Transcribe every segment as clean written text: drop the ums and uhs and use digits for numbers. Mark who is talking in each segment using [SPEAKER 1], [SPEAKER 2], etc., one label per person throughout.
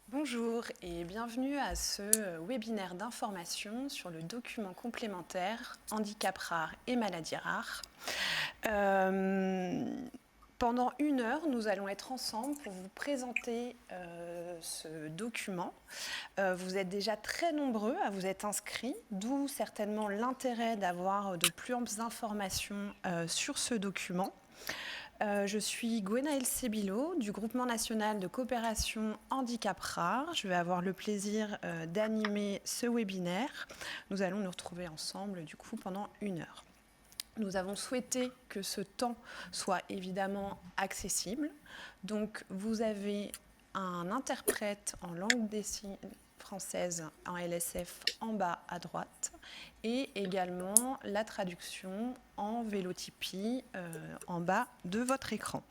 [SPEAKER 1] Bonjour et bienvenue à ce webinaire d'information sur le document complémentaire handicap rare et maladies rares. Pendant 1 heure, nous allons être ensemble pour vous présenter ce document. Vous êtes déjà très nombreux à vous être inscrits, d'où certainement l'intérêt d'avoir de plus amples informations sur ce document. Je suis Gwenaëlle Sebilo du Groupement national de coopération handicap rare. Je vais avoir le plaisir d'animer ce webinaire. Nous allons nous retrouver ensemble du coup pendant 1 heure. Nous avons souhaité que ce temps soit évidemment accessible. Donc vous avez un interprète en langue des signes française en LSF en bas à droite et également la traduction en vélotypie en bas de votre écran.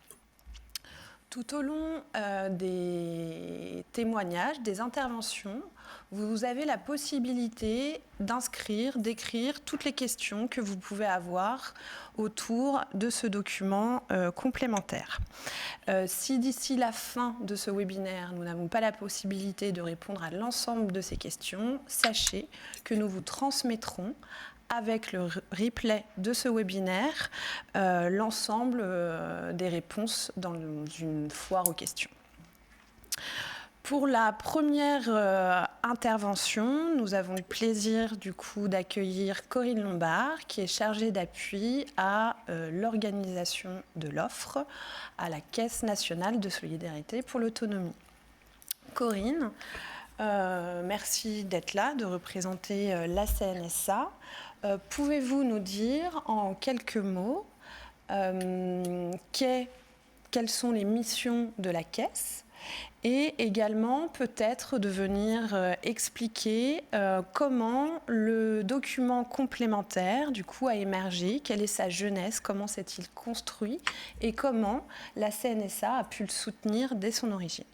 [SPEAKER 1] Tout au long des témoignages, des interventions, vous avez la possibilité d'inscrire, d'écrire toutes les questions que vous pouvez avoir autour de ce document complémentaire. Si d'ici la fin de ce webinaire, nous n'avons pas la possibilité de répondre à l'ensemble de ces questions, sachez que nous vous transmettrons avec le replay de ce webinaire, l'ensemble des réponses dans une foire aux questions. Pour la première intervention, nous avons le plaisir du coup d'accueillir Corinne Lombard, qui est chargée d'appui à l'organisation de l'offre à la Caisse nationale de solidarité pour l'autonomie. Corinne, merci d'être là, de représenter la CNSA. Pouvez-vous nous dire en quelques mots quelles sont les missions de la Caisse et également peut-être de venir expliquer comment le document complémentaire du coup a émergé, quelle est sa genèse, comment s'est-il construit et comment la CNSA a pu le soutenir dès son origine.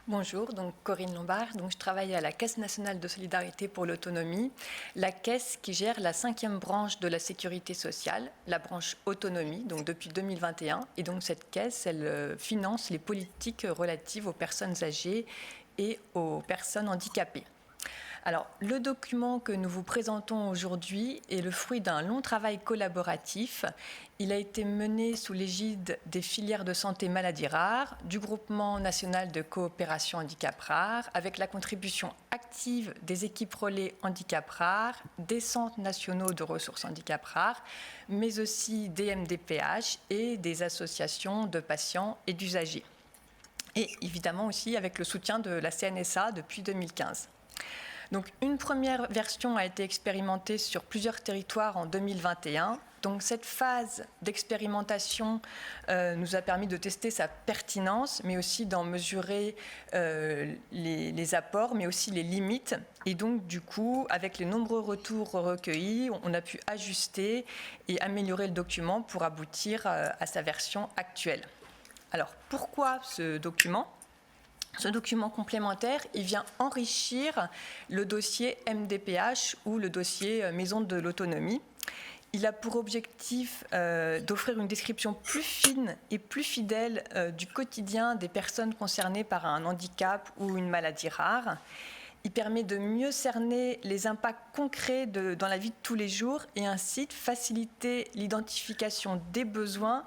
[SPEAKER 2] Bonjour, donc Corinne Lombard, donc je travaille à la Caisse nationale de solidarité pour l'autonomie, la caisse qui gère la 5e branche de la sécurité sociale, la branche autonomie, donc depuis 2021. Et donc cette caisse, elle finance les politiques relatives aux personnes âgées et aux personnes handicapées. Alors, le document que nous vous présentons aujourd'hui est le fruit d'un long travail collaboratif. Il a été mené sous l'égide des filières de santé maladies rares, du Groupement national de coopération handicap rare, avec la contribution active des équipes relais handicap rare, des centres nationaux de ressources handicap rares, mais aussi des MDPH et des associations de patients et d'usagers. Et évidemment aussi avec le soutien de la CNSA depuis 2015. Donc, une première version a été expérimentée sur plusieurs territoires en 2021. Donc, cette phase d'expérimentation nous a permis de tester sa pertinence, mais aussi d'en mesurer les apports, mais aussi les limites. Et donc, du coup, avec les nombreux retours recueillis, on a pu ajuster et améliorer le document pour aboutir à sa version actuelle. Alors, pourquoi ce document ? Ce document complémentaire, il vient enrichir le dossier MDPH ou le dossier Maison de l'autonomie. Il a pour objectif d'offrir une description plus fine et plus fidèle du quotidien des personnes concernées par un handicap ou une maladie rare. Il permet de mieux cerner les impacts concrets dans la vie de tous les jours et ainsi de faciliter l'identification des besoins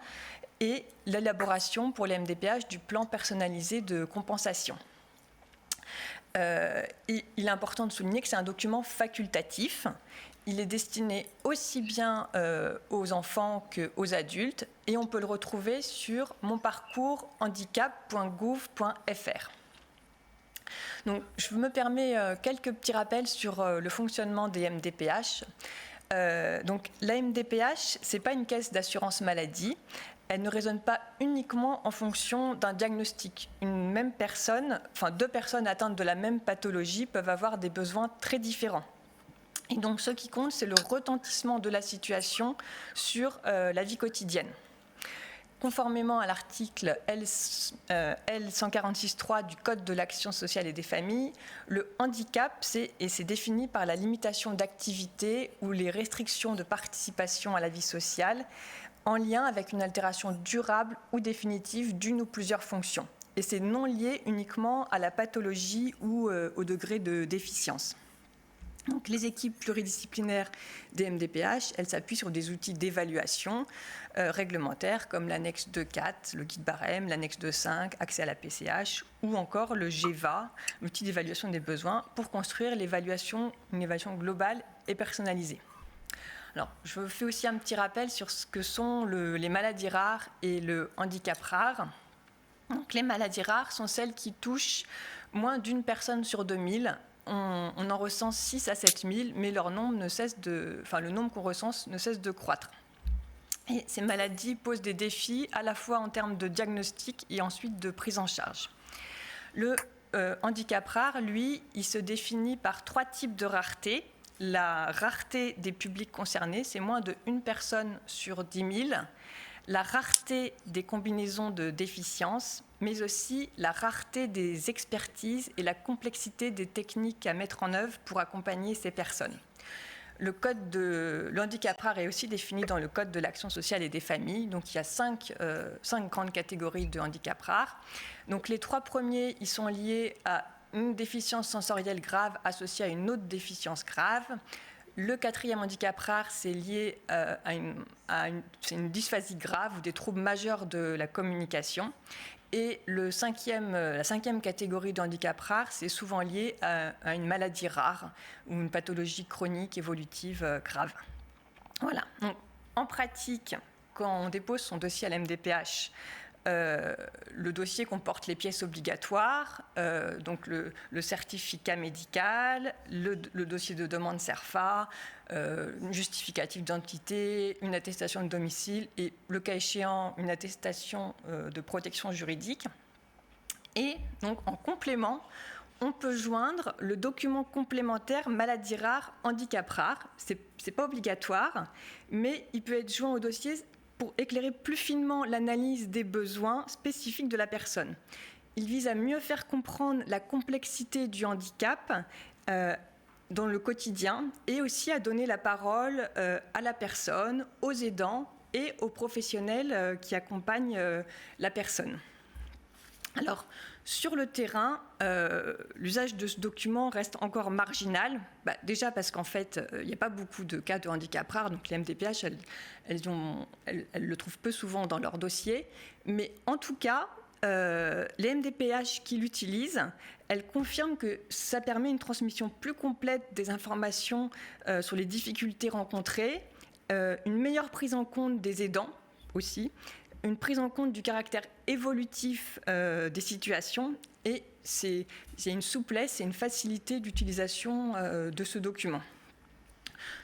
[SPEAKER 2] et l'élaboration pour les MDPH du plan personnalisé de compensation. Il est important de souligner que c'est un document facultatif. Il est destiné aussi bien aux enfants qu'aux adultes et on peut le retrouver sur monparcourshandicap.gouv.fr. Donc, je me permets quelques petits rappels sur le fonctionnement des MDPH. Donc, la MDPH, ce n'est pas une caisse d'assurance maladie. Elle ne raisonne pas uniquement en fonction d'un diagnostic. Une même personne, enfin 2 personnes atteintes de la même pathologie peuvent avoir des besoins très différents. Et donc ce qui compte, c'est le retentissement de la situation sur la vie quotidienne. Conformément à l'article L146.3 du Code de l'action sociale et des familles, le handicap, c'est défini par la limitation d'activité ou les restrictions de participation à la vie sociale en lien avec une altération durable ou définitive d'une ou plusieurs fonctions. Et c'est non lié uniquement à la pathologie ou au degré de déficience. Donc, les équipes pluridisciplinaires des MDPH, elles s'appuient sur des outils d'évaluation réglementaires comme l'annexe 2.4, le guide barème, l'annexe 2.5, accès à la PCH, ou encore le GEVA, l'outil d'évaluation des besoins, pour construire une évaluation globale et personnalisée. Alors, je fais aussi un petit rappel sur ce que sont les maladies rares et le handicap rare. Donc, les maladies rares sont celles qui touchent moins d'une personne sur 2000. On en recense 6 à 7 000, mais le nombre qu'on recense ne cesse de croître. Et ces maladies posent des défis à la fois en termes de diagnostic et ensuite de prise en charge. Le handicap rare, lui, il se définit par 3 types de rareté. La rareté des publics concernés, c'est moins de 1 personne sur 10 000. La rareté des combinaisons de déficiences, mais aussi la rareté des expertises et la complexité des techniques à mettre en œuvre pour accompagner ces personnes. Le handicap rare est aussi défini dans le Code de l'action sociale et des familles. Donc, il y a 5 grandes catégories de handicap rare. Donc, les 3 premiers, ils sont liés à une déficience sensorielle grave associée à une autre déficience grave. Le 4e handicap rare, c'est lié à une dysphasie grave ou des troubles majeurs de la communication. Et la 5e catégorie de handicap rare, c'est souvent lié à une maladie rare ou une pathologie chronique évolutive grave. Voilà. Donc, en pratique, quand on dépose son dossier à la MDPH, le dossier comporte les pièces obligatoires, donc le certificat médical, le dossier de demande CERFA, un justificatif d'identité, une attestation de domicile et, le cas échéant, une attestation de protection juridique. Et donc, en complément, on peut joindre le document complémentaire maladie rare, handicap rare. C'est pas obligatoire, mais il peut être joint au dossier pour éclairer plus finement l'analyse des besoins spécifiques de la personne. Il vise à mieux faire comprendre la complexité du handicap dans le quotidien et aussi à donner la parole à la personne, aux aidants et aux professionnels qui accompagnent la personne. Alors, sur le terrain, l'usage de ce document reste encore marginal. Déjà parce qu'en fait, il n'y a pas beaucoup de cas de handicap rare, donc les MDPH, elles le trouvent peu souvent dans leur dossier. Mais en tout cas, les MDPH qui l'utilisent, elles confirment que ça permet une transmission plus complète des informations sur les difficultés rencontrées, une meilleure prise en compte des aidants aussi, une prise en compte du caractère évolutif des situations et c'est une souplesse et une facilité d'utilisation de ce document.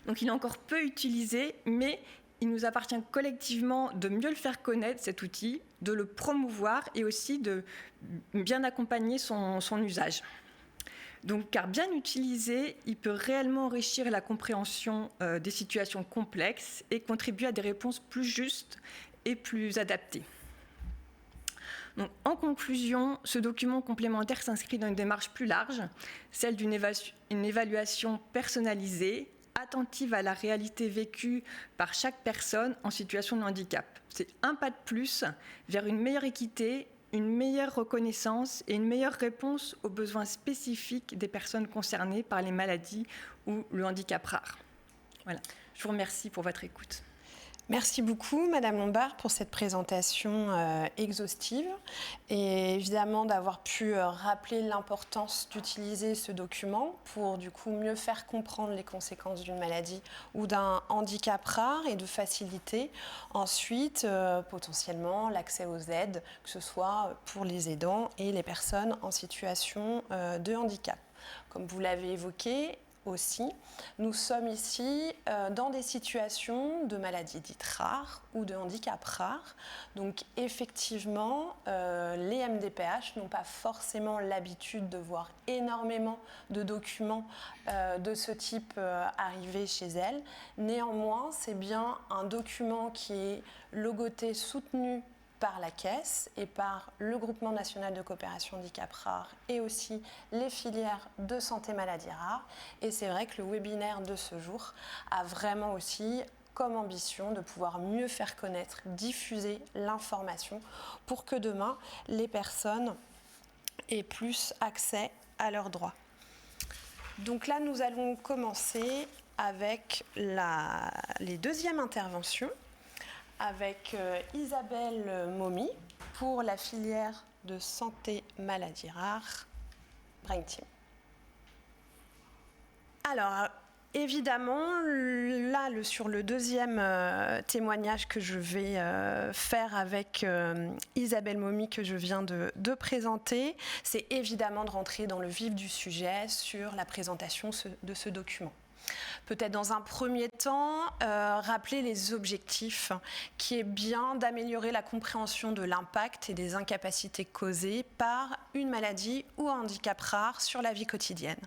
[SPEAKER 2] Donc il est encore peu utilisé, mais il nous appartient collectivement de mieux le faire connaître, cet outil, de le promouvoir et aussi de bien accompagner son usage. Donc, car bien utilisé, il peut réellement enrichir la compréhension des situations complexes et contribuer à des réponses plus justes et plus adaptées. Donc, en conclusion, ce document complémentaire s'inscrit dans une démarche plus large, celle d'une évaluation personnalisée, attentive à la réalité vécue par chaque personne en situation de handicap. C'est un pas de plus vers une meilleure équité, une meilleure reconnaissance et une meilleure réponse aux besoins spécifiques des personnes concernées par les maladies ou le handicap rare. Voilà. Je vous remercie pour votre écoute.
[SPEAKER 1] Merci beaucoup, Madame Lombard, pour cette présentation exhaustive et évidemment d'avoir pu rappeler l'importance d'utiliser ce document pour du coup mieux faire comprendre les conséquences d'une maladie ou d'un handicap rare et de faciliter ensuite potentiellement l'accès aux aides, que ce soit pour les aidants et les personnes en situation de handicap. Comme vous l'avez évoqué, aussi, nous sommes ici dans des situations de maladies dites rares ou de handicap rares. Donc effectivement, les MDPH n'ont pas forcément l'habitude de voir énormément de documents de ce type arriver chez elles. Néanmoins, c'est bien un document qui est logoté, soutenu par la Caisse et par le Groupement national de coopération handicap rare et aussi les filières de santé maladies rares. Et c'est vrai que le webinaire de ce jour a vraiment aussi comme ambition de pouvoir mieux faire connaître, diffuser l'information pour que demain, les personnes aient plus accès à leurs droits. Donc là, nous allons commencer avec les deuxièmes interventions, avec Isabelle Momy pour la filière de santé maladies rares, Brain Team. Alors, évidemment, là, sur le deuxième témoignage que je vais faire avec Isabelle Momy, que je viens de présenter, c'est évidemment de rentrer dans le vif du sujet sur la présentation de ce document. Peut-être dans un premier temps, rappeler les objectifs, qui est bien d'améliorer la compréhension de l'impact et des incapacités causées par une maladie ou un handicap rare sur la vie quotidienne.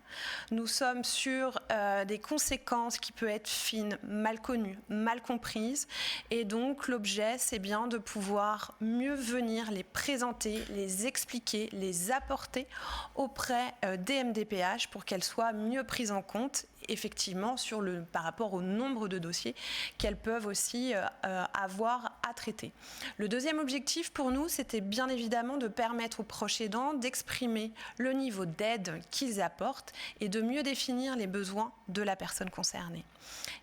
[SPEAKER 1] Nous sommes sur des conséquences qui peuvent être fines, mal connues, mal comprises, et donc l'objet, c'est bien de pouvoir mieux venir les présenter, les expliquer, les apporter auprès des MDPH pour qu'elles soient mieux prises en compte, effectivement, par rapport au nombre de dossiers qu'elles peuvent aussi avoir à traiter. Le deuxième objectif pour nous, c'était bien évidemment de permettre aux proches aidants d'exprimer le niveau d'aide qu'ils apportent et de mieux définir les besoins de la personne concernée.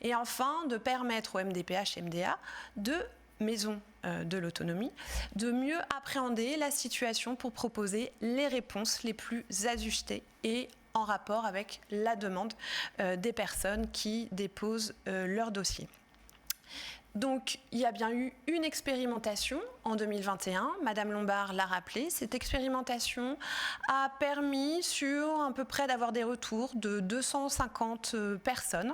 [SPEAKER 1] Et enfin, de permettre aux MDPH et MDA de maisons de l'autonomie, de mieux appréhender la situation pour proposer les réponses les plus ajustées et en rapport avec la demande des personnes qui déposent leur dossier. Donc, il y a bien eu une expérimentation en 2021, Madame Lombard l'a rappelé. Cette expérimentation a permis à peu près d'avoir des retours de 250 personnes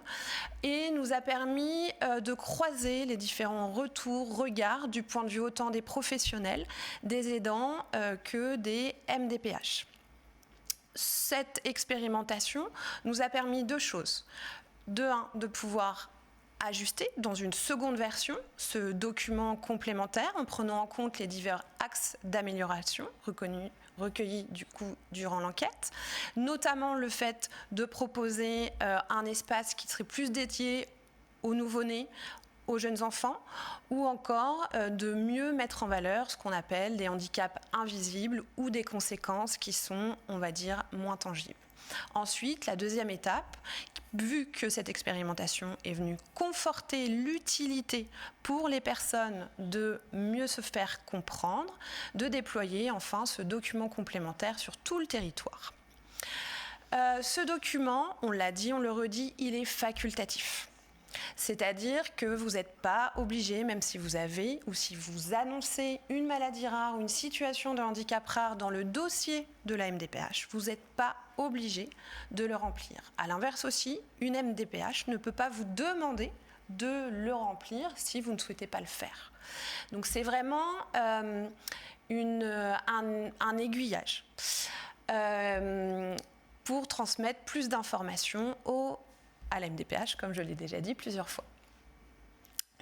[SPEAKER 1] et nous a permis de croiser les différents regards du point de vue autant des professionnels, des aidants que des MDPH. Cette expérimentation nous a permis deux choses. De pouvoir ajuster dans une seconde version ce document complémentaire en prenant en compte les divers axes d'amélioration recueillis du coup durant l'enquête, notamment le fait de proposer un espace qui serait plus dédié aux nouveau-nés, aux jeunes enfants, ou encore de mieux mettre en valeur ce qu'on appelle des handicaps invisibles ou des conséquences qui sont, on va dire, moins tangibles. Ensuite, la deuxième étape, vu que cette expérimentation est venue conforter l'utilité pour les personnes de mieux se faire comprendre, de déployer enfin ce document complémentaire sur tout le territoire. Ce document, on l'a dit, on le redit, il est facultatif. C'est-à-dire que vous n'êtes pas obligé, même si vous avez ou si vous annoncez une maladie rare ou une situation de handicap rare dans le dossier de la MDPH, vous n'êtes pas obligé de le remplir. À l'inverse aussi, une MDPH ne peut pas vous demander de le remplir si vous ne souhaitez pas le faire. Donc c'est vraiment un aiguillage pour transmettre plus d'informations à la MDPH, comme je l'ai déjà dit plusieurs fois.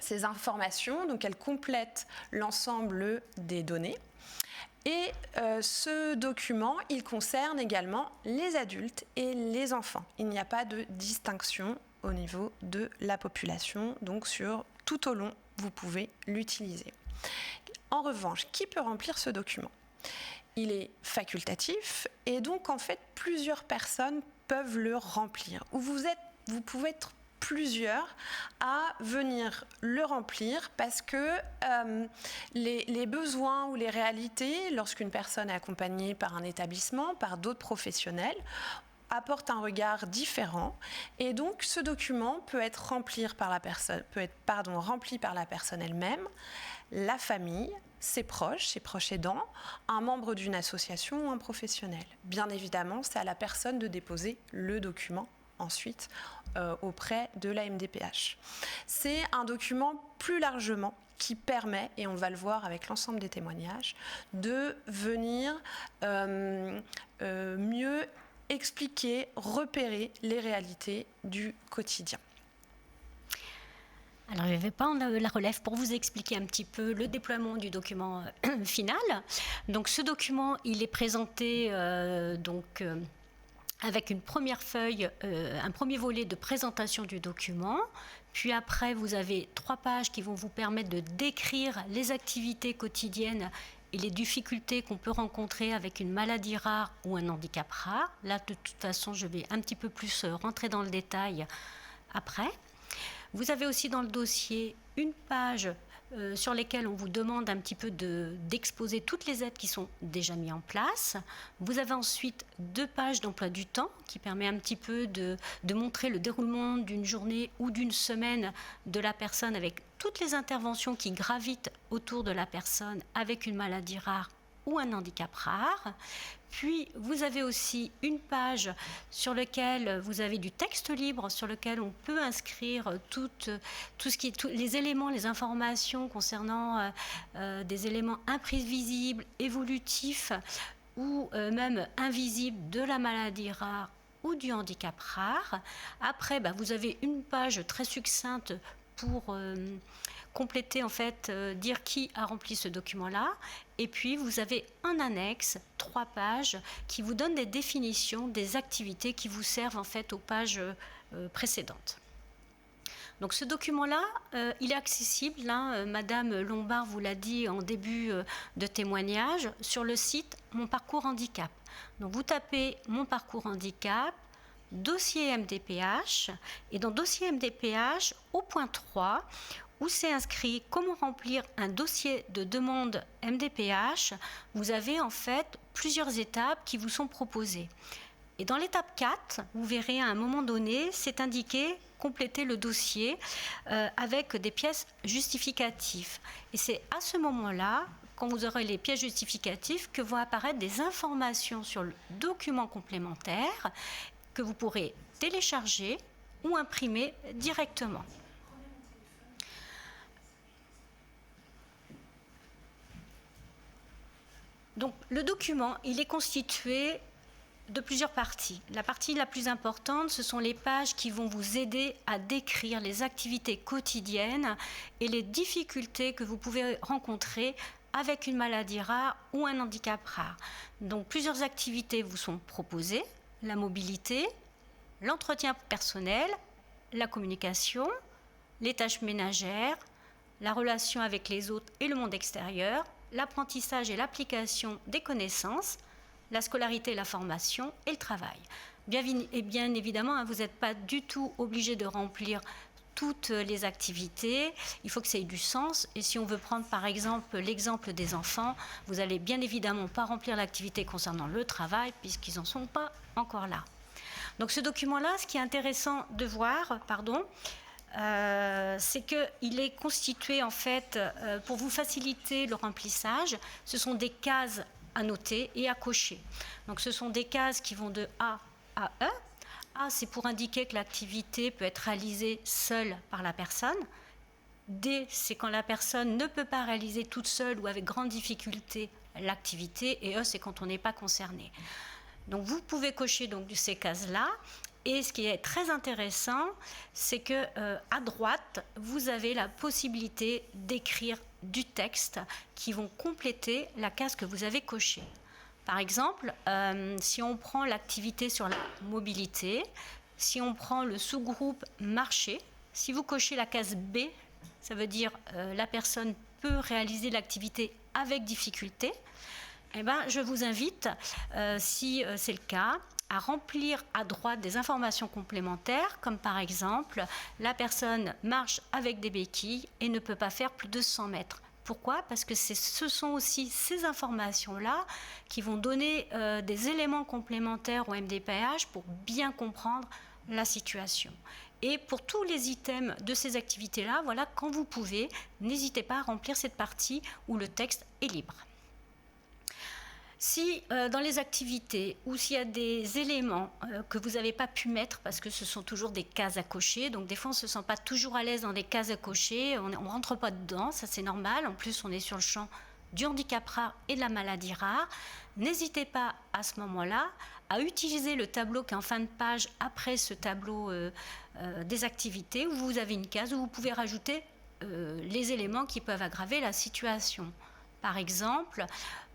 [SPEAKER 1] Ces informations, donc, elles complètent l'ensemble des données. Et ce document, il concerne également les adultes et les enfants. Il n'y a pas de distinction au niveau de la population, donc tout au long, vous pouvez l'utiliser. En revanche, qui peut remplir ce document ? Il est facultatif et donc, en fait, plusieurs personnes peuvent le remplir. Vous pouvez être plusieurs à venir le remplir parce que les besoins ou les réalités, lorsqu'une personne est accompagnée par un établissement, par d'autres professionnels, apportent un regard différent et donc ce document peut être rempli par la personne elle-même, la famille, ses proches aidants, un membre d'une association ou un professionnel. Bien évidemment, c'est à la personne de déposer le document ensuite auprès de la MDPH. C'est un document plus largement qui permet, et on va le voir avec l'ensemble des témoignages, de venir mieux expliquer, repérer les réalités du quotidien.
[SPEAKER 3] Alors, je vais prendre la relève pour vous expliquer un petit peu le déploiement du document final. Donc, ce document, il est présenté avec une première feuille, un premier volet de présentation du document, Puis après, vous avez 3 pages qui vont vous permettre de décrire les activités quotidiennes et les difficultés qu'on peut rencontrer avec une maladie rare ou un handicap rare. Là, de toute façon, je vais un petit peu plus rentrer dans le détail après. Vous avez aussi dans le dossier une page sur lesquelles on vous demande un petit peu d'exposer toutes les aides qui sont déjà mises en place. Vous avez ensuite 2 pages d'emploi du temps qui permet un petit peu de montrer le déroulement d'une journée ou d'une semaine de la personne avec toutes les interventions qui gravitent autour de la personne avec une maladie rare ou un handicap rare. Puis, vous avez aussi une page sur laquelle vous avez du texte libre, sur lequel on peut inscrire tous les éléments, les informations concernant des éléments imprévisibles, évolutifs ou même invisibles de la maladie rare ou du handicap rare. Après, vous avez une page très succincte pour compléter, en fait, dire qui a rempli ce document-là. Et puis, vous avez un annexe, 3 pages, qui vous donnent des définitions des activités qui vous servent, en fait, aux pages précédentes. Donc, ce document-là, il est accessible, Madame Lombard vous l'a dit en début de témoignage, sur le site Mon Parcours Handicap. Donc, vous tapez Mon Parcours Handicap, dossier MDPH, et dans dossier MDPH, au point 3, où c'est inscrit comment remplir un dossier de demande MDPH, vous avez en fait plusieurs étapes qui vous sont proposées. Et dans l'étape 4, vous verrez à un moment donné, c'est indiqué compléter le dossier avec des pièces justificatives. Et c'est à ce moment-là, quand vous aurez les pièces justificatives, que vont apparaître des informations sur le document complémentaire que vous pourrez télécharger ou imprimer directement. Donc, le document, il est constitué de plusieurs parties. La partie la plus importante, ce sont les pages qui vont vous aider à décrire les activités quotidiennes et les difficultés que vous pouvez rencontrer avec une maladie rare ou un handicap rare. Donc, plusieurs activités vous sont proposées: la mobilité, l'entretien personnel, la communication, les tâches ménagères, la relation avec les autres et le monde extérieur, l'apprentissage et l'application des connaissances, la scolarité et la formation et le travail. Bien évidemment, vous n'êtes pas du tout obligé de remplir toutes les activités, il faut que ça ait du sens. Et si on veut prendre par exemple l'exemple des enfants, vous n'allez bien évidemment pas remplir l'activité concernant le travail puisqu'ils n'en sont pas encore là. Donc ce document-là, ce qui est intéressant de voir, c'est qu'il est constitué en fait pour vous faciliter le remplissage. Ce sont des cases à noter et à cocher. Donc ce sont des cases qui vont de A à E. A, c'est pour indiquer que l'activité peut être réalisée seule par la personne. D, c'est quand la personne ne peut pas réaliser toute seule ou avec grande difficulté l'activité. Et E, c'est quand on n'est pas concerné. Donc vous pouvez cocher donc ces cases-là. Et ce qui est très intéressant, c'est que à droite, vous avez la possibilité d'écrire du texte qui vont compléter la case que vous avez cochée. Par exemple, si on prend l'activité sur la mobilité, si on prend le sous-groupe marché, si vous cochez la case B, ça veut dire la personne peut réaliser l'activité avec difficulté. Eh ben, je vous invite, si c'est le cas, à remplir à droite des informations complémentaires, comme par exemple, la personne marche avec des béquilles et ne peut pas faire plus de 100 mètres. Pourquoi ? Parce que ce sont aussi ces informations-là qui vont donner des éléments complémentaires au MDPH pour bien comprendre la situation. Et pour tous les items de ces activités-là, voilà, quand vous pouvez, n'hésitez pas à remplir cette partie où le texte est libre. Si dans les activités ou s'il y a des éléments que vous n'avez pas pu mettre parce que ce sont toujours des cases à cocher, donc des fois on ne se sent pas toujours à l'aise dans des cases à cocher, on ne rentre pas dedans, ça c'est normal, en plus on est sur le champ du handicap rare et de la maladie rare, n'hésitez pas à ce moment-là à utiliser le tableau qui est en fin de page après ce tableau des activités où vous avez une case où vous pouvez rajouter les éléments qui peuvent aggraver la situation. Par exemple,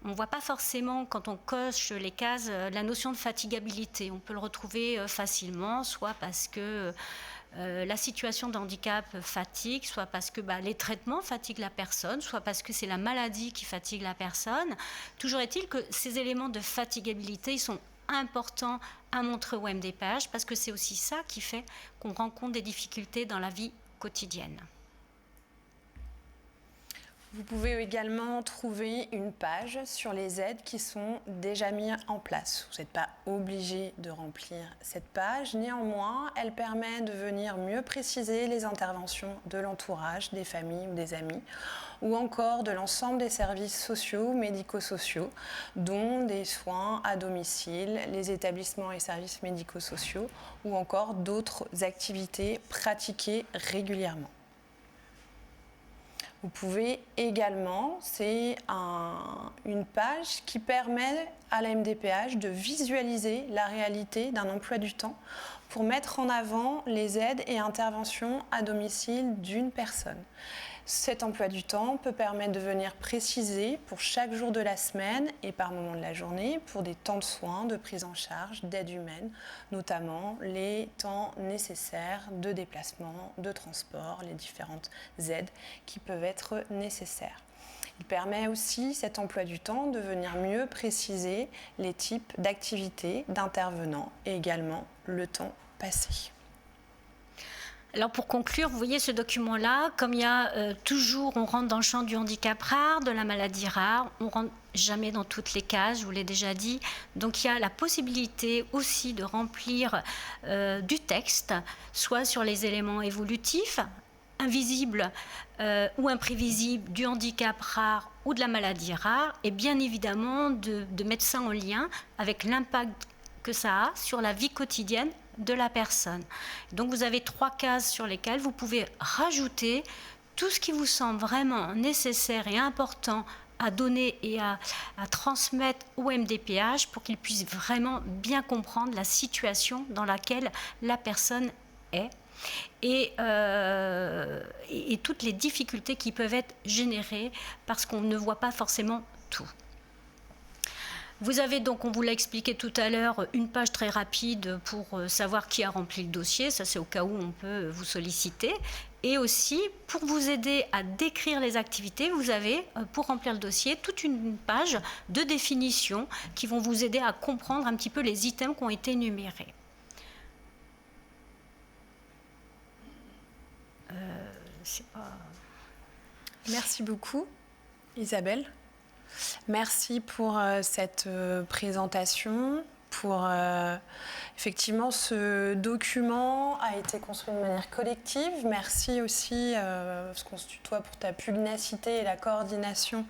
[SPEAKER 3] on ne voit pas forcément, quand on coche les cases, la notion de fatigabilité. On peut le retrouver facilement, soit parce que la situation de handicap fatigue, soit parce que les traitements fatiguent la personne, soit parce que c'est la maladie qui fatigue la personne. Toujours est-il que ces éléments de fatigabilité, ils sont importants à montrer au MDPH parce que c'est aussi ça qui fait qu'on rencontre des difficultés dans la vie quotidienne.
[SPEAKER 1] Vous pouvez également trouver une page sur les aides qui sont déjà mises en place. Vous n'êtes pas obligé de remplir cette page. Néanmoins, elle permet de venir mieux préciser les interventions de l'entourage, des familles ou des amis, ou encore de l'ensemble des services sociaux, médico-sociaux, dont des soins à domicile, les établissements et services médico-sociaux, ou encore d'autres activités pratiquées régulièrement. Vous pouvez également, c'est une page qui permet à la MDPH de visualiser la réalité d'un emploi du temps pour mettre en avant les aides et interventions à domicile d'une personne. Cet emploi du temps peut permettre de venir préciser pour chaque jour de la semaine et par moment de la journée pour des temps de soins, de prise en charge, d'aide humaine, notamment les temps nécessaires de déplacement, de transport, les différentes aides qui peuvent être nécessaires. Il permet aussi, cet emploi du temps, de venir mieux préciser les types d'activités, d'intervenants et également le temps passé.
[SPEAKER 3] Alors pour conclure, vous voyez ce document-là, comme il y a toujours, on rentre dans le champ du handicap rare, de la maladie rare, on ne rentre jamais dans toutes les cases, je vous l'ai déjà dit. Donc il y a la possibilité aussi de remplir du texte, soit sur les éléments évolutifs, invisibles ou imprévisibles du handicap rare ou de la maladie rare, et bien évidemment de mettre ça en lien avec l'impact que ça a sur la vie quotidienne de la personne. Donc vous avez 3 cases sur lesquelles vous pouvez rajouter tout ce qui vous semble vraiment nécessaire et important à donner et à transmettre au MDPH pour qu'il puisse vraiment bien comprendre la situation dans laquelle la personne est et toutes les difficultés qui peuvent être générées parce qu'on ne voit pas forcément tout. Vous avez donc, on vous l'a expliqué tout à l'heure, une page très rapide pour savoir qui a rempli le dossier. Ça, c'est au cas où on peut vous solliciter. Et aussi, pour vous aider à décrire les activités, vous avez, pour remplir le dossier, toute une page de définition qui vont vous aider à comprendre un petit peu les items qui ont été énumérés.
[SPEAKER 1] Merci beaucoup, Isabelle. Merci pour cette présentation. Effectivement, ce document a été construit de manière collective. Merci aussi, parce qu'on se tutoie, pour ta pugnacité et la coordination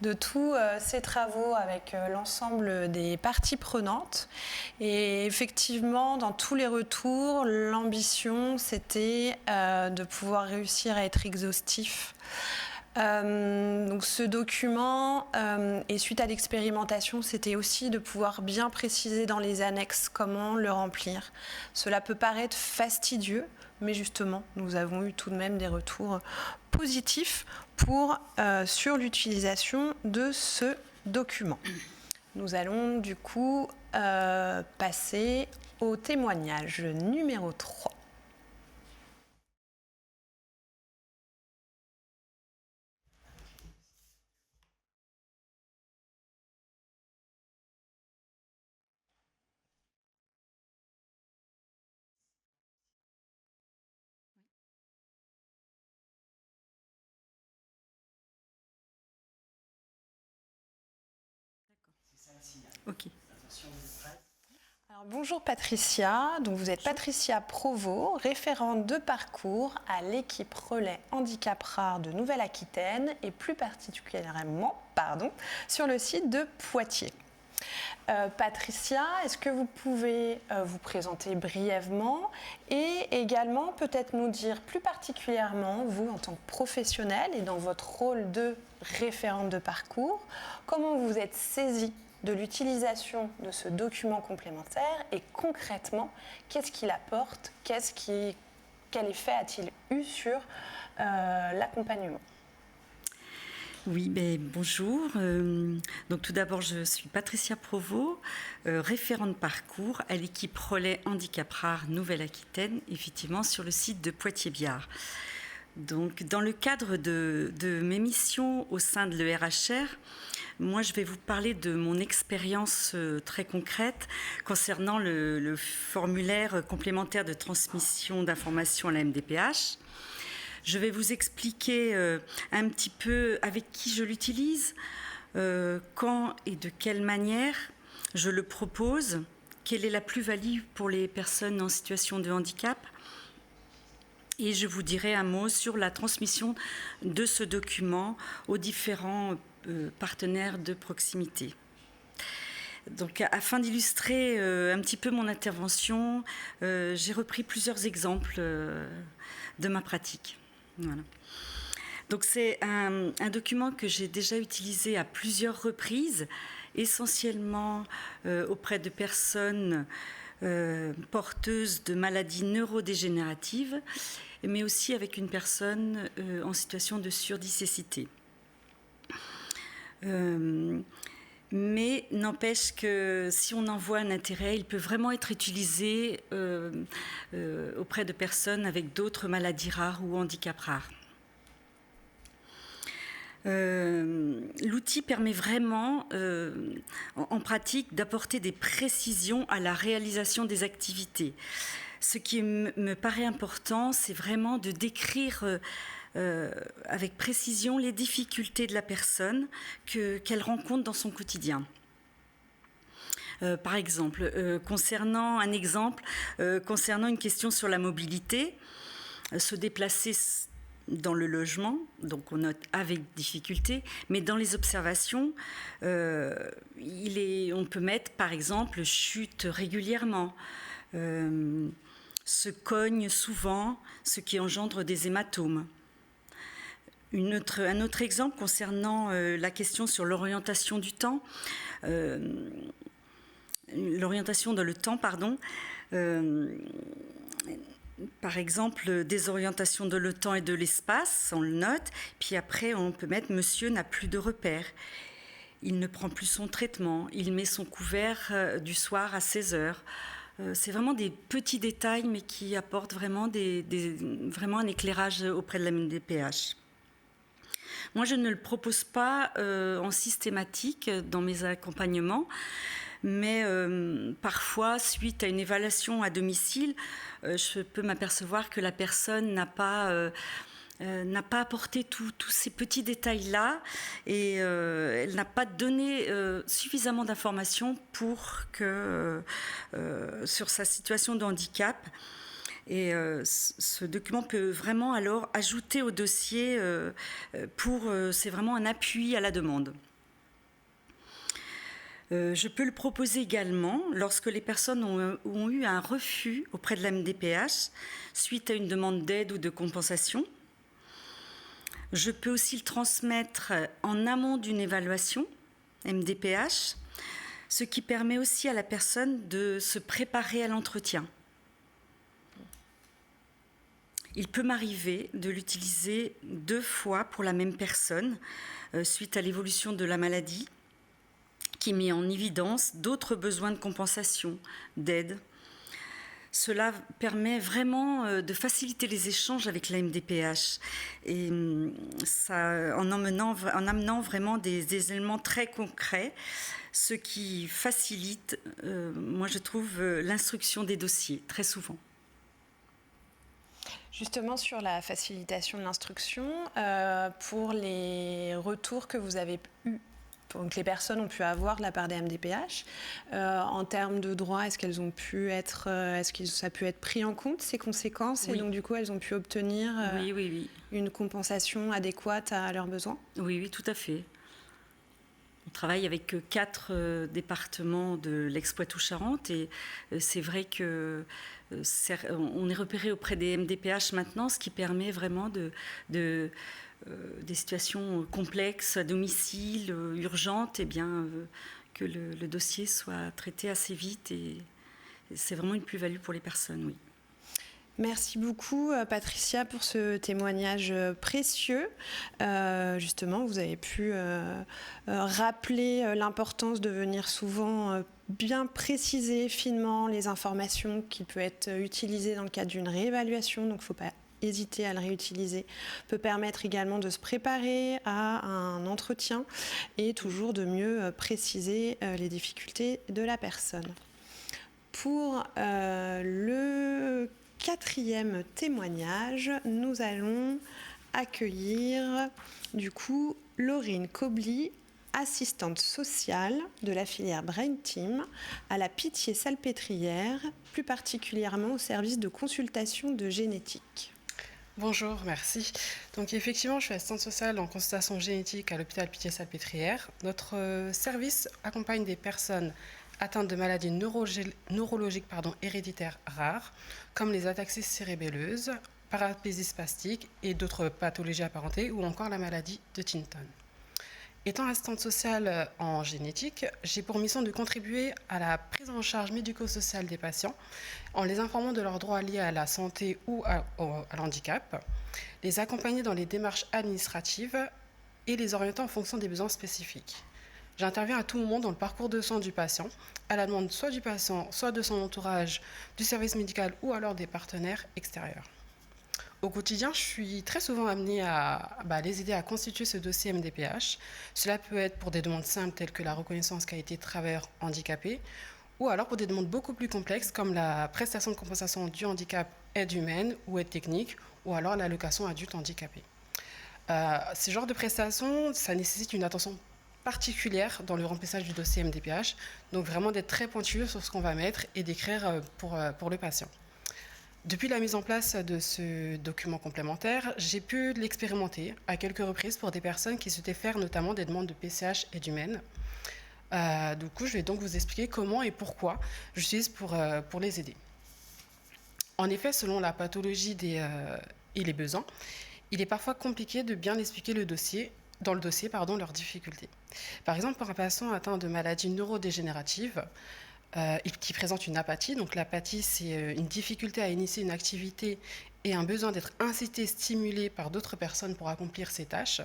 [SPEAKER 1] de tous ces travaux avec l'ensemble des parties prenantes. Et effectivement, dans tous les retours, l'ambition, c'était de pouvoir réussir à être exhaustif. Donc ce document, et suite à l'expérimentation, c'était aussi de pouvoir bien préciser dans les annexes comment le remplir. Cela peut paraître fastidieux, mais justement, nous avons eu tout de même des retours positifs sur l'utilisation de ce document. Nous allons du coup passer au témoignage numéro 3.
[SPEAKER 2] Ok.
[SPEAKER 1] Alors, bonjour Patricia, donc vous êtes Patricia Provost, référente de parcours à l'équipe relais handicap rare de Nouvelle-Aquitaine et plus particulièrement sur le site de Poitiers. Patricia, est-ce que vous pouvez vous présenter brièvement et également peut-être nous dire plus particulièrement, vous en tant que professionnelle et dans votre rôle de référente de parcours, comment vous vous êtes saisie de l'utilisation de ce document complémentaire et concrètement, qu'est-ce qu'il apporte, quel effet a-t-il eu sur l'accompagnement ?
[SPEAKER 4] Oui, bonjour. Donc tout d'abord, je suis Patricia Provost, référente parcours à l'équipe Relais Handicap Rare Nouvelle-Aquitaine, effectivement sur le site de Poitiers-Biard. Donc dans le cadre de mes missions au sein de l'ERHR, moi je vais vous parler de mon expérience très concrète concernant le formulaire complémentaire de transmission d'informations à la MDPH. Je vais vous expliquer un petit peu avec qui je l'utilise, quand et de quelle manière je le propose, quelle est la plus-value pour les personnes en situation de handicap. Et je vous dirai un mot sur la transmission de ce document aux différents partenaires de proximité. Donc, afin d'illustrer un petit peu mon intervention, j'ai repris plusieurs exemples de ma pratique. Voilà. Donc c'est un document que j'ai déjà utilisé à plusieurs reprises, essentiellement auprès de personnes porteuses de maladies neurodégénératives, mais aussi avec une personne en situation de surdicécité. Mais n'empêche que si on en voit un intérêt, il peut vraiment être utilisé auprès de personnes avec d'autres maladies rares ou handicaps rares. L'outil permet vraiment, en pratique, d'apporter des précisions à la réalisation des activités. Ce qui me paraît important, c'est vraiment de décrire avec précision les difficultés de la personne qu'elle rencontre dans son quotidien. Par exemple, concernant une question sur la mobilité, se déplacer dans le logement, donc on note avec difficulté, mais dans les observations, on peut mettre par exemple chute régulièrement, se cogne souvent, ce qui engendre des hématomes. Un autre exemple concernant la question sur l'orientation du temps, l'orientation dans le temps, pardon. Par exemple, désorientation de le temps et de l'espace, on le note. Puis après, on peut mettre « Monsieur n'a plus de repères. Il ne prend plus son traitement. Il met son couvert du soir à 16 heures. » C'est vraiment des petits détails, mais qui apportent vraiment, vraiment un éclairage auprès de la MDPH. Moi, je ne le propose pas en systématique dans mes accompagnements, mais parfois, suite à une évaluation à domicile, je peux m'apercevoir que la personne n'a pas apporté tous ces petits détails-là et elle n'a pas donné suffisamment d'informations sur sa situation de handicap. Et ce document peut vraiment alors ajouter au dossier c'est vraiment un appui à la demande. Je peux le proposer également lorsque les personnes ont eu un refus auprès de la MDPH suite à une demande d'aide ou de compensation. Je peux aussi le transmettre en amont d'une évaluation MDPH, ce qui permet aussi à la personne de se préparer à l'entretien. Il peut m'arriver de l'utiliser 2 fois pour la même personne suite à l'évolution de la maladie qui met en évidence d'autres besoins de compensation, d'aide. Cela permet vraiment de faciliter les échanges avec la MDPH et en amenant vraiment des éléments très concrets, ce qui facilite, moi je trouve, l'instruction des dossiers très souvent.
[SPEAKER 1] Justement, sur la facilitation de l'instruction, pour les retours que vous avez eus, que les personnes ont pu avoir de la part des MDPH, en termes de droits, est-ce que ça a pu être pris en compte, ces conséquences, oui. Et donc du coup, elles ont pu obtenir
[SPEAKER 4] oui.
[SPEAKER 1] une compensation adéquate à leurs besoins ?
[SPEAKER 4] Oui, tout à fait. On travaille avec 4 départements de l'Ex-Poitou-Charentes et c'est vrai que on est repéré auprès des MDPH maintenant, ce qui permet vraiment des situations complexes à domicile, urgentes, que le dossier soit traité assez vite et c'est vraiment une plus-value pour les personnes, oui.
[SPEAKER 1] Merci beaucoup Patricia pour ce témoignage précieux. Justement, vous avez pu rappeler l'importance de venir souvent bien préciser finement les informations qui peuvent être utilisées dans le cadre d'une réévaluation. Donc, il ne faut pas hésiter à le réutiliser. Peut permettre également de se préparer à un entretien et toujours de mieux préciser les difficultés de la personne. Pour le 4e témoignage, nous allons accueillir du coup Laurine Kobli, assistante sociale de la filière Brain Team à la Pitié-Salpêtrière, plus particulièrement au service de consultation de génétique.
[SPEAKER 5] Bonjour, merci. Donc effectivement, je suis assistante sociale en consultation génétique à l'hôpital Pitié-Salpêtrière. Notre service accompagne des personnes atteintes de maladies neurologiques héréditaires rares, comme les ataxies cérébelleuses, paraplésie spastique et d'autres pathologies apparentées, ou encore la maladie de Tinton. Étant assistante sociale en génétique, j'ai pour mission de contribuer à la prise en charge médico-sociale des patients en les informant de leurs droits liés à la santé ou à l'handicap, les accompagner dans les démarches administratives et les orienter en fonction des besoins spécifiques. J'interviens à tout moment dans le parcours de soins du patient, à la demande soit du patient, soit de son entourage, du service médical ou alors des partenaires extérieurs. Au quotidien, je suis très souvent amenée à les aider à constituer ce dossier MDPH. Cela peut être pour des demandes simples telles que la reconnaissance qualité de travailleur handicapé, ou alors pour des demandes beaucoup plus complexes comme la prestation de compensation du handicap aide humaine ou aide technique, ou alors l'allocation adulte handicapé. Ce genre de prestations, ça nécessite une attention particulière dans le remplissage du dossier MDPH, donc vraiment d'être très pointueux sur ce qu'on va mettre et d'écrire pour le patient. Depuis la mise en place de ce document complémentaire, j'ai pu l'expérimenter à quelques reprises pour des personnes qui souhaitaient faire notamment des demandes de PCH aide humaine. Du coup, je vais donc vous expliquer comment et pourquoi j'utilise pour les aider. En effet, selon la pathologie et les besoins, il est parfois compliqué de bien expliquer leurs difficultés. Par exemple, pour un patient atteint de maladies neurodégénératives, qui présente une apathie. Donc l'apathie, c'est une difficulté à initier une activité et un besoin d'être incité, stimulé par d'autres personnes pour accomplir ces tâches.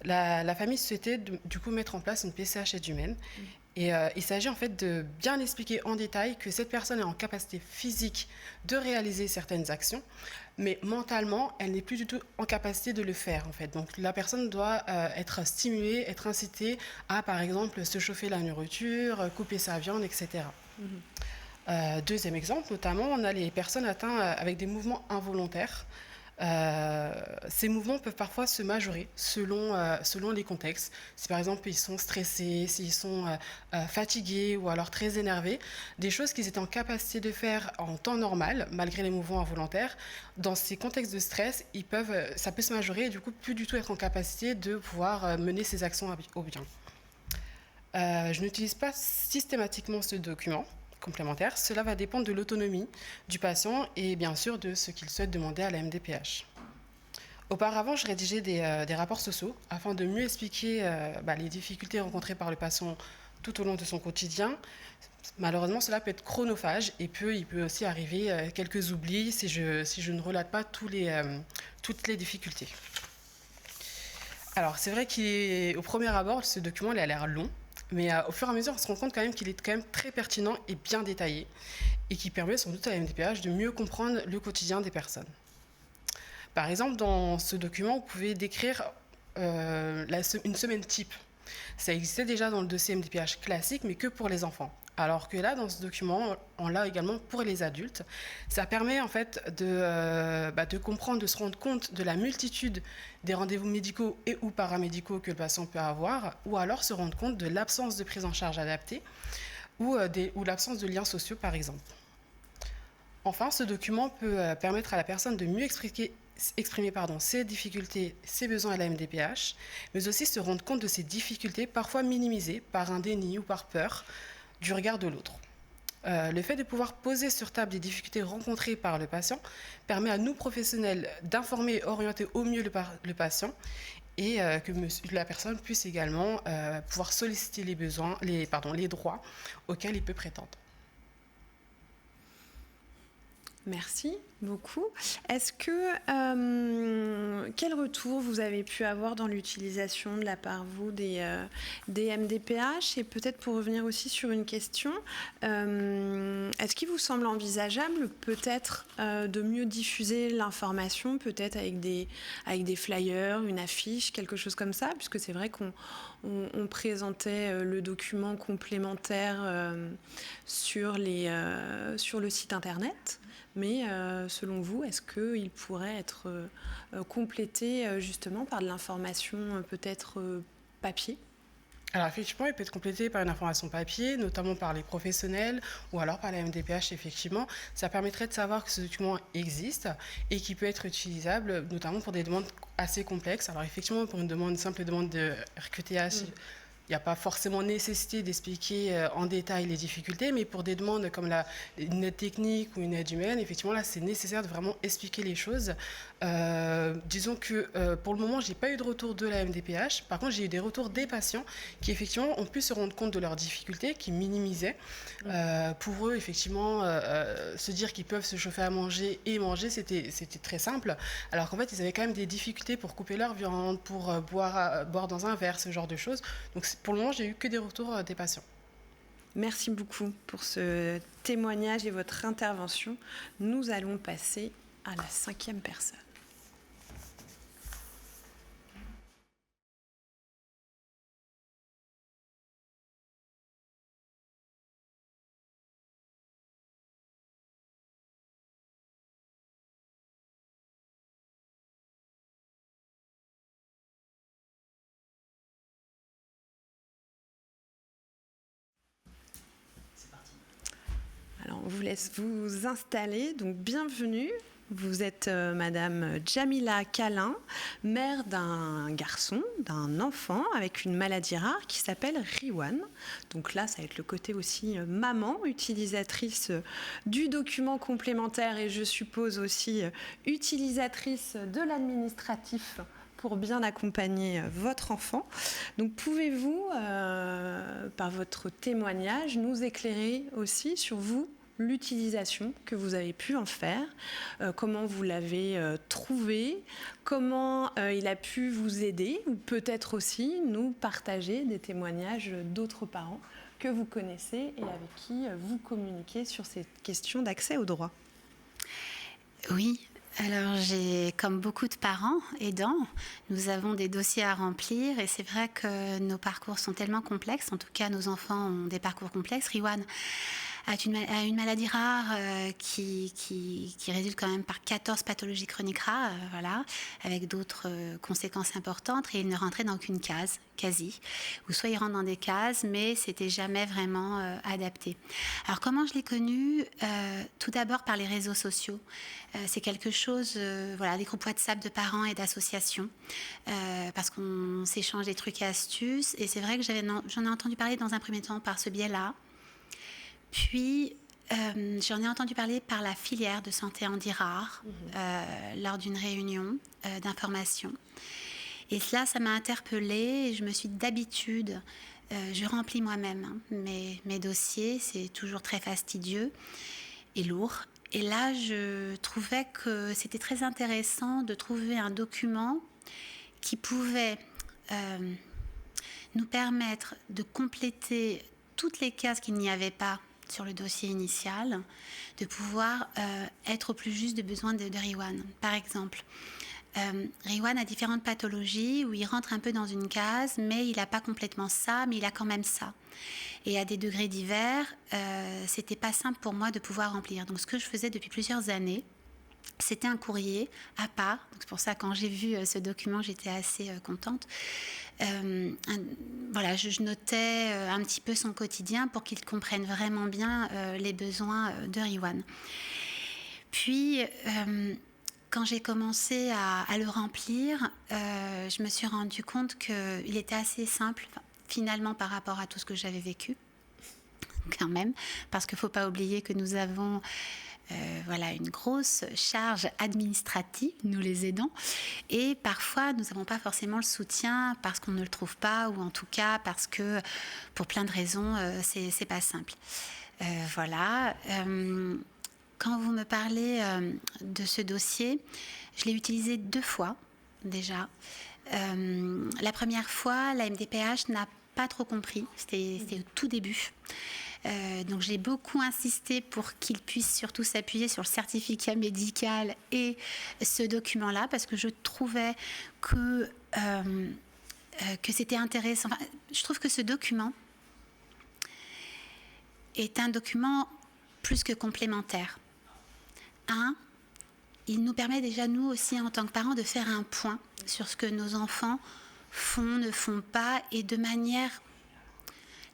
[SPEAKER 5] La famille souhaitait du coup mettre en place une PCH aide humaine. Et il s'agit en fait de bien expliquer en détail que cette personne est en capacité physique de réaliser certaines actions, mais mentalement, elle n'est plus du tout en capacité de le faire en fait. Donc la personne doit être stimulée, être incitée à, par exemple, se chauffer la nourriture, couper sa viande, etc. Deuxième exemple, notamment, on a les personnes atteintes avec des mouvements involontaires. Ces mouvements peuvent parfois se majorer selon les contextes. Si par exemple ils sont stressés, s'ils sont fatigués ou alors très énervés, des choses qu'ils étaient en capacité de faire en temps normal, malgré les mouvements involontaires, dans ces contextes de stress, ça peut se majorer et du coup plus du tout être en capacité de pouvoir mener ces actions au bien. Je n'utilise pas systématiquement ce document complémentaire. Cela va dépendre de l'autonomie du patient et bien sûr de ce qu'il souhaite demander à la MDPH. Auparavant, je rédigeais des rapports sociaux afin de mieux expliquer les difficultés rencontrées par le patient tout au long de son quotidien. Malheureusement, cela peut être chronophage et il peut aussi arriver quelques oublis si je ne relate pas toutes les difficultés. Alors, c'est vrai qu'au premier abord, ce document il a l'air long. Mais au fur et à mesure, on se rend compte quand même qu'il est quand même très pertinent et bien détaillé et qui permet sans doute à la MDPH de mieux comprendre le quotidien des personnes. Par exemple, dans ce document, vous pouvez décrire une semaine type. Ça existait déjà dans le dossier MDPH classique, mais que pour les enfants. Alors que là, dans ce document, on l'a également pour les adultes. Ça permet en fait de comprendre, de se rendre compte de la multitude des rendez-vous médicaux et ou paramédicaux que le patient peut avoir, ou alors se rendre compte de l'absence de prise en charge adaptée ou l'absence de liens sociaux, par exemple. Enfin, ce document peut permettre à la personne de mieux exprimer ses difficultés, ses besoins à la MDPH, mais aussi se rendre compte de ces difficultés parfois minimisées par un déni ou par peur du regard de l'autre. Le fait de pouvoir poser sur table des difficultés rencontrées par le patient permet à nous professionnels d'informer et orienter au mieux le patient et que la personne puisse également pouvoir solliciter les droits auxquels il peut prétendre.
[SPEAKER 1] Merci. beaucoup. Est-ce que quel retour vous avez pu avoir dans l'utilisation de la part vous des MDPH? Et peut-être pour revenir aussi sur une question, est-ce qu'il vous semble envisageable peut-être de mieux diffuser l'information, peut-être avec des flyers, une affiche, quelque chose comme ça, puisque c'est vrai qu'on présentait le document complémentaire sur le site internet. Mais selon vous, est-ce qu'il pourrait être complété justement par de l'information peut-être papier?
[SPEAKER 5] Alors effectivement, il peut être complété par une information papier, notamment par les professionnels ou alors par la MDPH, effectivement. Ça permettrait de savoir que ce document existe et qu'il peut être utilisable, notamment pour des demandes assez complexes. Alors effectivement, pour une simple demande de RQTH, il n'y a pas forcément nécessité d'expliquer en détail les difficultés, mais pour des demandes comme une aide technique ou une aide humaine, effectivement, là, c'est nécessaire de vraiment expliquer les choses. Disons que pour le moment, je n'ai pas eu de retour de la MDPH. Par contre, j'ai eu des retours des patients qui, effectivement, ont pu se rendre compte de leurs difficultés, qui minimisaient. Pour eux, effectivement, se dire qu'ils peuvent se chauffer à manger et manger, c'était très simple. Alors qu'en fait, ils avaient quand même des difficultés pour couper leur viande, pour boire dans un verre, ce genre de choses. Donc, pour le moment, j'ai eu que des retours des patients.
[SPEAKER 1] Merci beaucoup pour ce témoignage et votre intervention. Nous allons passer à la 5e personne. Alors, on vous laisse vous installer. Donc, bienvenue. Vous êtes Madame Djamila Kalin, mère d'un garçon, d'un enfant avec une maladie rare qui s'appelle Riwan. Donc là, ça va être le côté aussi maman, utilisatrice du document complémentaire et je suppose aussi utilisatrice de l'administratif pour bien accompagner votre enfant. Donc pouvez-vous, par votre témoignage, nous éclairer aussi sur vous, l'utilisation que vous avez pu en faire, comment vous l'avez trouvé, comment il a pu vous aider, ou peut-être aussi nous partager des témoignages d'autres parents que vous connaissez et avec qui vous communiquez sur ces questions d'accès au droit.
[SPEAKER 6] Oui. Alors, comme beaucoup de parents aidants, nous avons des dossiers à remplir et c'est vrai que nos parcours sont tellement complexes. En tout cas, nos enfants ont des parcours complexes. Riwan a une maladie rare qui résulte quand même par 14 pathologies chroniques rares, voilà, avec d'autres conséquences importantes. Et il ne rentrait dans aucune case, quasi. Ou soit il rentre dans des cases, mais c'était jamais vraiment adapté. Alors comment je l'ai connu? Tout d'abord par les réseaux sociaux. C'est quelque chose, voilà, des groupes WhatsApp de parents et d'associations, parce qu'on s'échange des trucs et astuces. Et c'est vrai que j'en ai entendu parler dans un premier temps par ce biais-là. Puis, j'en ai entendu parler par la filière de santé handi rare lors d'une réunion d'information. Et cela, ça m'a interpellée et je me suis dit, d'habitude, je remplis moi-même mes dossiers. C'est toujours très fastidieux et lourd. Et là, je trouvais que c'était très intéressant de trouver un document qui pouvait nous permettre de compléter toutes les cases qu'il n'y avait pas sur le dossier initial, de pouvoir être au plus juste des besoins de Riwan. Par exemple, Riwan a différentes pathologies où il rentre un peu dans une case, mais il n'a pas complètement ça, mais il a quand même ça. Et à des degrés divers, c'était pas simple pour moi de pouvoir remplir. Donc ce que je faisais depuis plusieurs années, c'était un courrier à part. Donc c'est pour ça, quand j'ai vu ce document, j'étais assez contente. Voilà, je notais un petit peu son quotidien pour qu'il comprenne vraiment bien les besoins de Riwan. Puis, quand j'ai commencé à le remplir, je me suis rendu compte qu'il était assez simple, finalement, par rapport à tout ce que j'avais vécu, quand même, parce qu'il ne faut pas oublier que nous avons voilà, une grosse charge administrative, nous les aidants, et parfois nous n'avons pas forcément le soutien parce qu'on ne le trouve pas, ou en tout cas parce que pour plein de raisons c'est pas simple. Voilà. quand vous me parlez de ce dossier, je l'ai utilisé 2 fois déjà. La première fois, la MDPH n'a pas trop compris, c'était au tout début. Donc j'ai beaucoup insisté pour qu'il puisse surtout s'appuyer sur le certificat médical et ce document-là, parce que je trouvais que c'était intéressant. Enfin, je trouve que ce document est un document plus que complémentaire. Il nous permet déjà, nous aussi, en tant que parents, de faire un point sur ce que nos enfants font, ne font pas, et de manière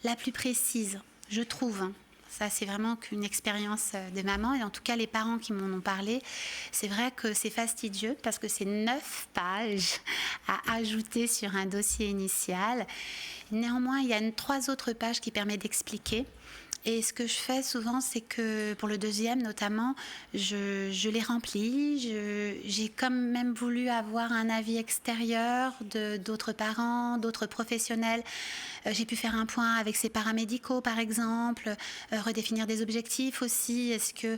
[SPEAKER 6] la plus précise, je trouve. Ça, c'est vraiment qu'une expérience de maman, et en tout cas, les parents qui m'en ont parlé, c'est vrai que c'est fastidieux, parce que c'est 9 pages à ajouter sur un dossier initial. Néanmoins, il y a 3 autres pages qui permettent d'expliquer. Et ce que je fais souvent, c'est que pour le deuxième notamment, je les remplis. J'ai quand même voulu avoir un avis extérieur d'autres parents, d'autres professionnels. J'ai pu faire un point avec ces paramédicaux, par exemple, redéfinir des objectifs aussi. Est-ce que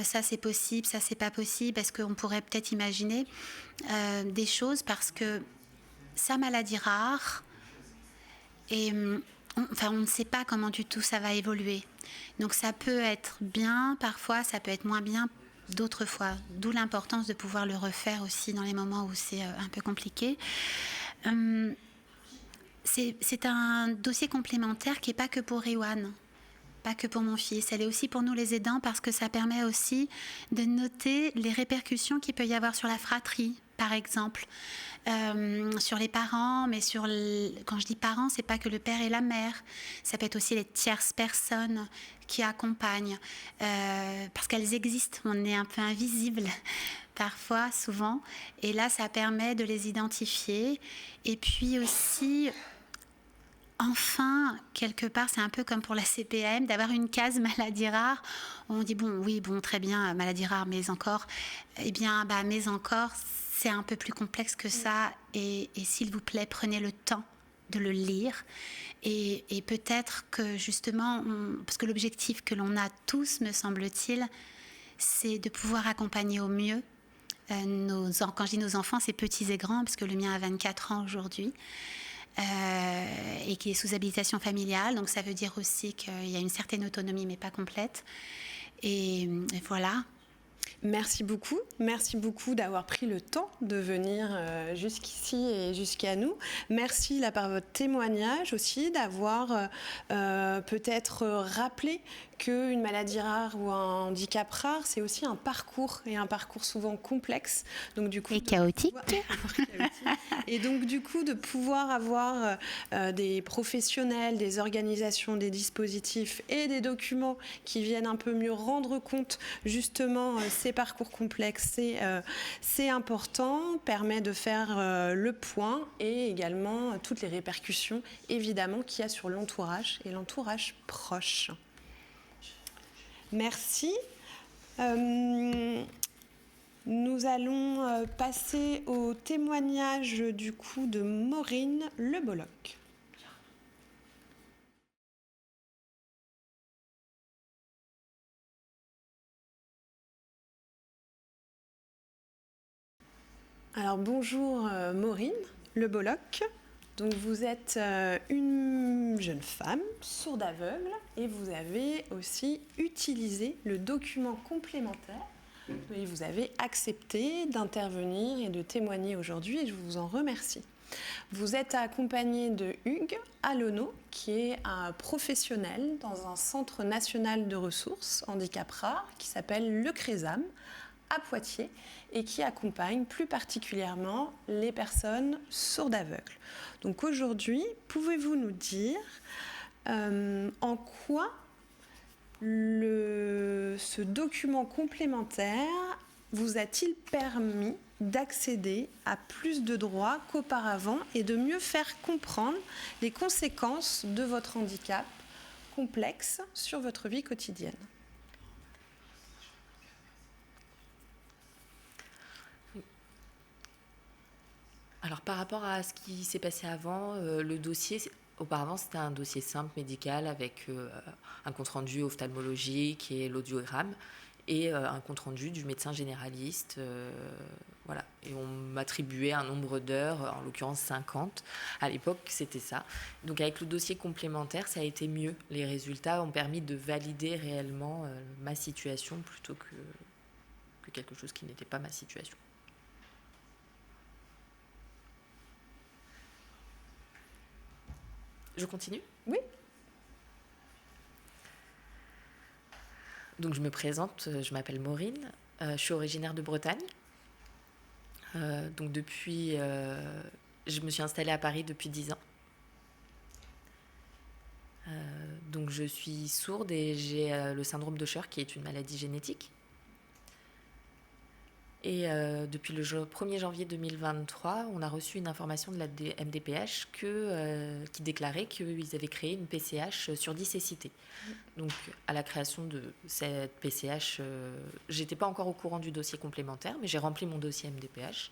[SPEAKER 6] ça c'est possible, ça c'est pas possible? Est-ce qu'on pourrait peut-être imaginer des choses, parce que sa maladie rare et on ne sait pas comment du tout ça va évoluer. Donc ça peut être bien parfois, ça peut être moins bien d'autres fois. D'où l'importance de pouvoir le refaire aussi dans les moments où c'est un peu compliqué. C'est un dossier complémentaire qui n'est pas que pour Riwan, pas que pour mon fils. Elle est aussi pour nous les aidants, parce que ça permet aussi de noter les répercussions qu'il peut y avoir sur la fratrie, par exemple. Sur les parents, mais quand je dis parents, c'est pas que le père et la mère, ça peut être aussi les tierces personnes qui accompagnent, parce qu'elles existent, on est un peu invisible parfois, souvent, et là ça permet de les identifier. Et puis aussi, enfin, quelque part, c'est un peu comme pour la CPM, d'avoir une case maladie rare. On dit très bien, maladie rare, mais encore, mais encore, c'est un peu plus complexe que ça, et s'il vous plaît, prenez le temps de le lire, et peut-être que justement, parce que l'objectif que l'on a tous, me semble-t-il, c'est de pouvoir accompagner au mieux quand je dis nos enfants, c'est petits et grands, parce que le mien a 24 ans aujourd'hui, et qui est sous habilitation familiale, donc ça veut dire aussi qu'il y a une certaine autonomie, mais pas complète, et voilà.
[SPEAKER 1] Merci beaucoup d'avoir pris le temps de venir jusqu'ici et jusqu'à nous. Merci là par votre témoignage aussi, d'avoir peut-être rappelé qu'une maladie rare ou un handicap rare, c'est aussi un parcours, et un parcours souvent complexe. Donc, du coup,
[SPEAKER 6] et chaotique.
[SPEAKER 1] Et donc du coup, de pouvoir avoir des professionnels, des organisations, des dispositifs et des documents qui viennent un peu mieux rendre compte justement ces parcours complexes, c'est important, permet de faire le point, et également toutes les répercussions évidemment qu'il y a sur l'entourage et l'entourage proche. Merci. Nous allons passer au témoignage du coup de Maureen Le Bolloc. Alors bonjour Maureen Le Bolloc. Donc vous êtes une jeune femme sourde aveugle, et vous avez aussi utilisé le document complémentaire, et vous avez accepté d'intervenir et de témoigner aujourd'hui, et je vous en remercie. Vous êtes accompagnée de Hugues Alonneau, qui est un professionnel dans un centre national de ressources handicap rare qui s'appelle le CRESAM à Poitiers, et qui accompagne plus particulièrement les personnes sourdes aveugles. Donc aujourd'hui, pouvez-vous nous dire en quoi ce document complémentaire vous a-t-il permis d'accéder à plus de droits qu'auparavant, et de mieux faire comprendre les conséquences de votre handicap complexe sur votre vie quotidienne?
[SPEAKER 7] Alors par rapport à ce qui s'est passé avant, le dossier, auparavant c'était un dossier simple médical avec un compte-rendu ophtalmologique et l'audiogramme. et un compte-rendu du médecin généraliste. Voilà. Et on m'attribuait un nombre d'heures, en l'occurrence 50. À l'époque, c'était ça. Donc avec le dossier complémentaire, ça a été mieux. Les résultats ont permis de valider réellement ma situation plutôt que quelque chose qui n'était pas ma situation. Je continue ?
[SPEAKER 1] Oui.
[SPEAKER 7] Donc je me présente, je m'appelle Maureen, je suis originaire de Bretagne. Donc depuis, je me suis installée à Paris depuis 10 ans. Donc je suis sourde et j'ai le syndrome de Usher qui est une maladie génétique. Et depuis le 1er janvier 2023, on a reçu une information de la MDPH qui déclarait qu'ils avaient créé une PCH sur 10 cécités. Donc, à la création de cette PCH, j'étais pas encore au courant du dossier complémentaire, mais j'ai rempli mon dossier MDPH.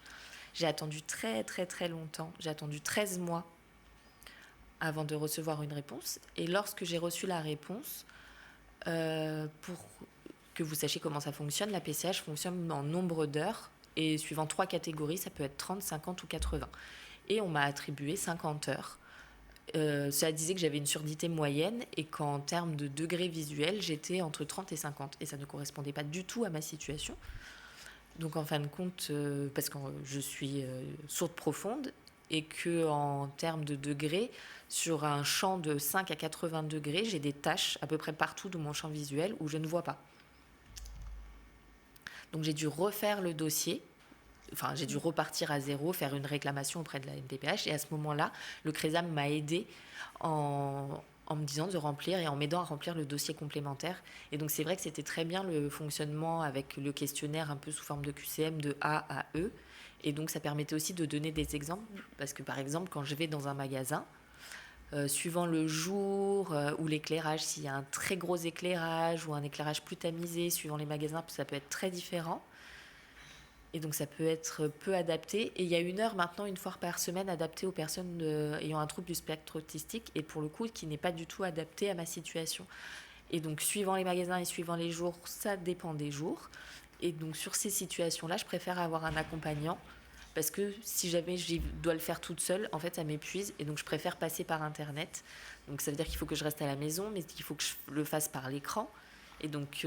[SPEAKER 7] J'ai attendu très, très, très longtemps. J'ai attendu 13 mois avant de recevoir une réponse. Et lorsque j'ai reçu la réponse, pour que vous sachiez comment ça fonctionne, la PCH fonctionne en nombre d'heures et suivant 3 catégories, ça peut être 30, 50 ou 80. Et on m'a attribué 50 heures. Ça disait que j'avais une surdité moyenne et qu'en termes de degrés visuels, j'étais entre 30 et 50. Et ça ne correspondait pas du tout à ma situation. Donc en fin de compte, parce que je suis sourde profonde et qu'en termes de degrés, sur un champ de 5 à 80 degrés, j'ai des taches à peu près partout de mon champ visuel où je ne vois pas. Donc j'ai dû refaire le dossier, enfin j'ai dû repartir à zéro, faire une réclamation auprès de la MDPH. Et à ce moment-là, le CRESAM m'a aidée en me disant de remplir et en m'aidant à remplir le dossier complémentaire. Et donc c'est vrai que c'était très bien le fonctionnement avec le questionnaire un peu sous forme de QCM de A à E. Et donc ça permettait aussi de donner des exemples, parce que par exemple quand je vais dans un magasin, suivant le jour ou l'éclairage, s'il y a un très gros éclairage ou un éclairage plus tamisé, suivant les magasins, ça peut être très différent. Et donc ça peut être peu adapté. Et il y a une heure maintenant, une fois par semaine, adaptée aux personnes ayant un trouble du spectre autistique, et pour le coup, qui n'est pas du tout adapté à ma situation. Et donc suivant les magasins et suivant les jours, ça dépend des jours. Et donc sur ces situations-là, je préfère avoir un accompagnant, parce que si jamais je dois le faire toute seule, en fait, ça m'épuise. Et donc, je préfère passer par Internet. Donc, ça veut dire qu'il faut que je reste à la maison, mais qu'il faut que je le fasse par l'écran. Et donc,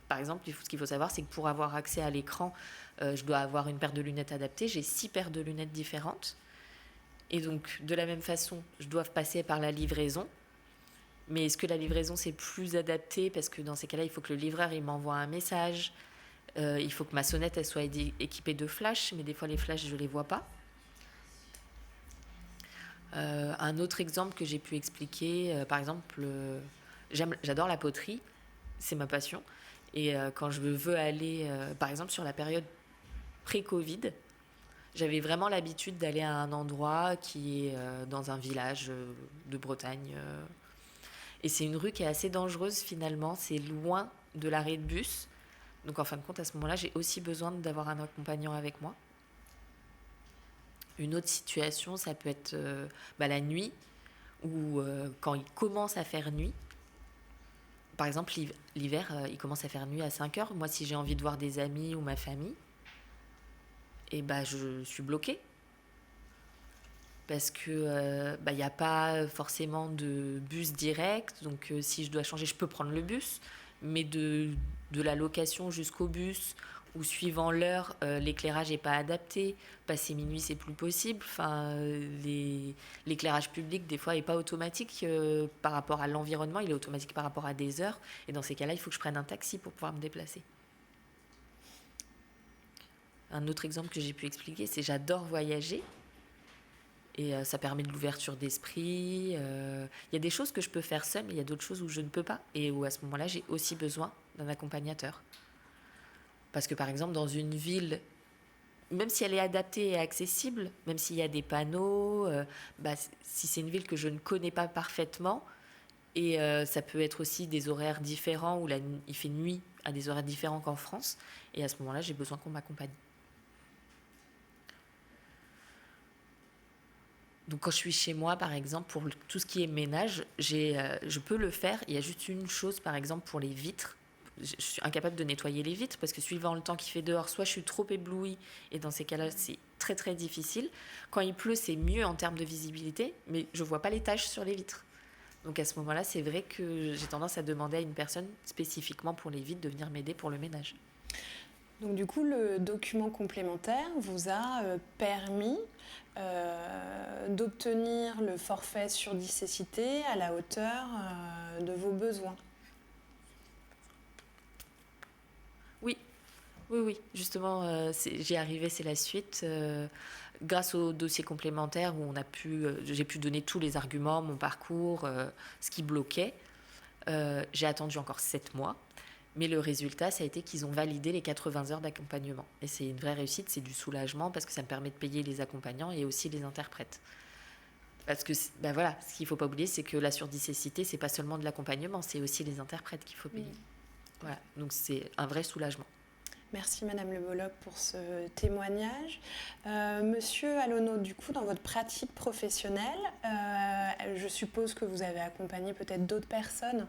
[SPEAKER 7] par exemple, ce qu'il faut savoir, c'est que pour avoir accès à l'écran, je dois avoir une paire de lunettes adaptée. J'ai 6 paires de lunettes différentes. Et donc, de la même façon, je dois passer par la livraison. Mais est-ce que la livraison, c'est plus adapté ? Parce que dans ces cas-là, il faut que le livreur, il m'envoie un message. Il faut que ma sonnette elle soit équipée de flash, mais des fois les flashs je les vois pas. Un autre exemple que j'ai pu expliquer, par exemple, j'adore la poterie, c'est ma passion. Et quand je veux aller, par exemple sur la période pré-Covid, j'avais vraiment l'habitude d'aller à un endroit qui est dans un village de Bretagne. Et c'est une rue qui est assez dangereuse finalement, c'est loin de l'arrêt de bus. Donc en fin de compte, à ce moment-là, j'ai aussi besoin d'avoir un accompagnant avec moi. Une autre situation, ça peut être la nuit, ou quand il commence à faire nuit. Par exemple, l'hiver, il commence à faire nuit à 5 heures. Moi, si j'ai envie de voir des amis ou ma famille, je suis bloquée. Parce que il n'y a pas forcément de bus direct. Donc si je dois changer, je peux prendre le bus. Mais de la location jusqu'au bus, ou suivant l'heure, l'éclairage n'est pas adapté. Passer minuit, c'est plus possible. Enfin, l'éclairage public, des fois, n'est pas automatique par rapport à l'environnement. Il est automatique par rapport à des heures. Et dans ces cas-là, il faut que je prenne un taxi pour pouvoir me déplacer. Un autre exemple que j'ai pu expliquer, c'est j'adore voyager. Et ça permet de l'ouverture d'esprit. Il y a des choses que je peux faire seule, mais il y a d'autres choses où je ne peux pas. Et où à ce moment-là, j'ai aussi besoin d'un accompagnateur. Parce que par exemple, dans une ville, même si elle est adaptée et accessible, même s'il y a des panneaux, si c'est une ville que je ne connais pas parfaitement, et ça peut être aussi des horaires différents, où il fait nuit à des horaires différents qu'en France. Et à ce moment-là, j'ai besoin qu'on m'accompagne. Donc quand je suis chez moi, par exemple, pour tout ce qui est ménage, je peux le faire. Il y a juste une chose, par exemple, pour les vitres. je suis incapable de nettoyer les vitres parce que suivant le temps qu'il fait dehors, soit je suis trop éblouie et dans ces cas-là, c'est très très difficile. Quand il pleut, c'est mieux en termes de visibilité, mais je vois pas les taches sur les vitres. Donc à ce moment-là, c'est vrai que j'ai tendance à demander à une personne spécifiquement pour les vitres de venir m'aider pour le ménage.
[SPEAKER 1] Donc du coup, le document complémentaire vous a permis d'obtenir le forfait sur 10 cécité à la hauteur de vos besoins.
[SPEAKER 7] Oui. Justement, j'y arrivais, c'est la suite. Grâce au dossier complémentaire où j'ai pu donner tous les arguments, mon parcours, ce qui bloquait, j'ai attendu encore 7 mois. Mais le résultat, ça a été qu'ils ont validé les 80 heures d'accompagnement. Et c'est une vraie réussite, c'est du soulagement parce que ça me permet de payer les accompagnants et aussi les interprètes. Parce que, ce qu'il ne faut pas oublier, c'est que la surdicécité, ce n'est pas seulement de l'accompagnement, c'est aussi les interprètes qu'il faut payer. Voilà, donc c'est un vrai soulagement.
[SPEAKER 1] Merci Madame Le Bolloc pour ce témoignage. Monsieur Alonneau, du coup, dans votre pratique professionnelle, je suppose que vous avez accompagné peut-être d'autres personnes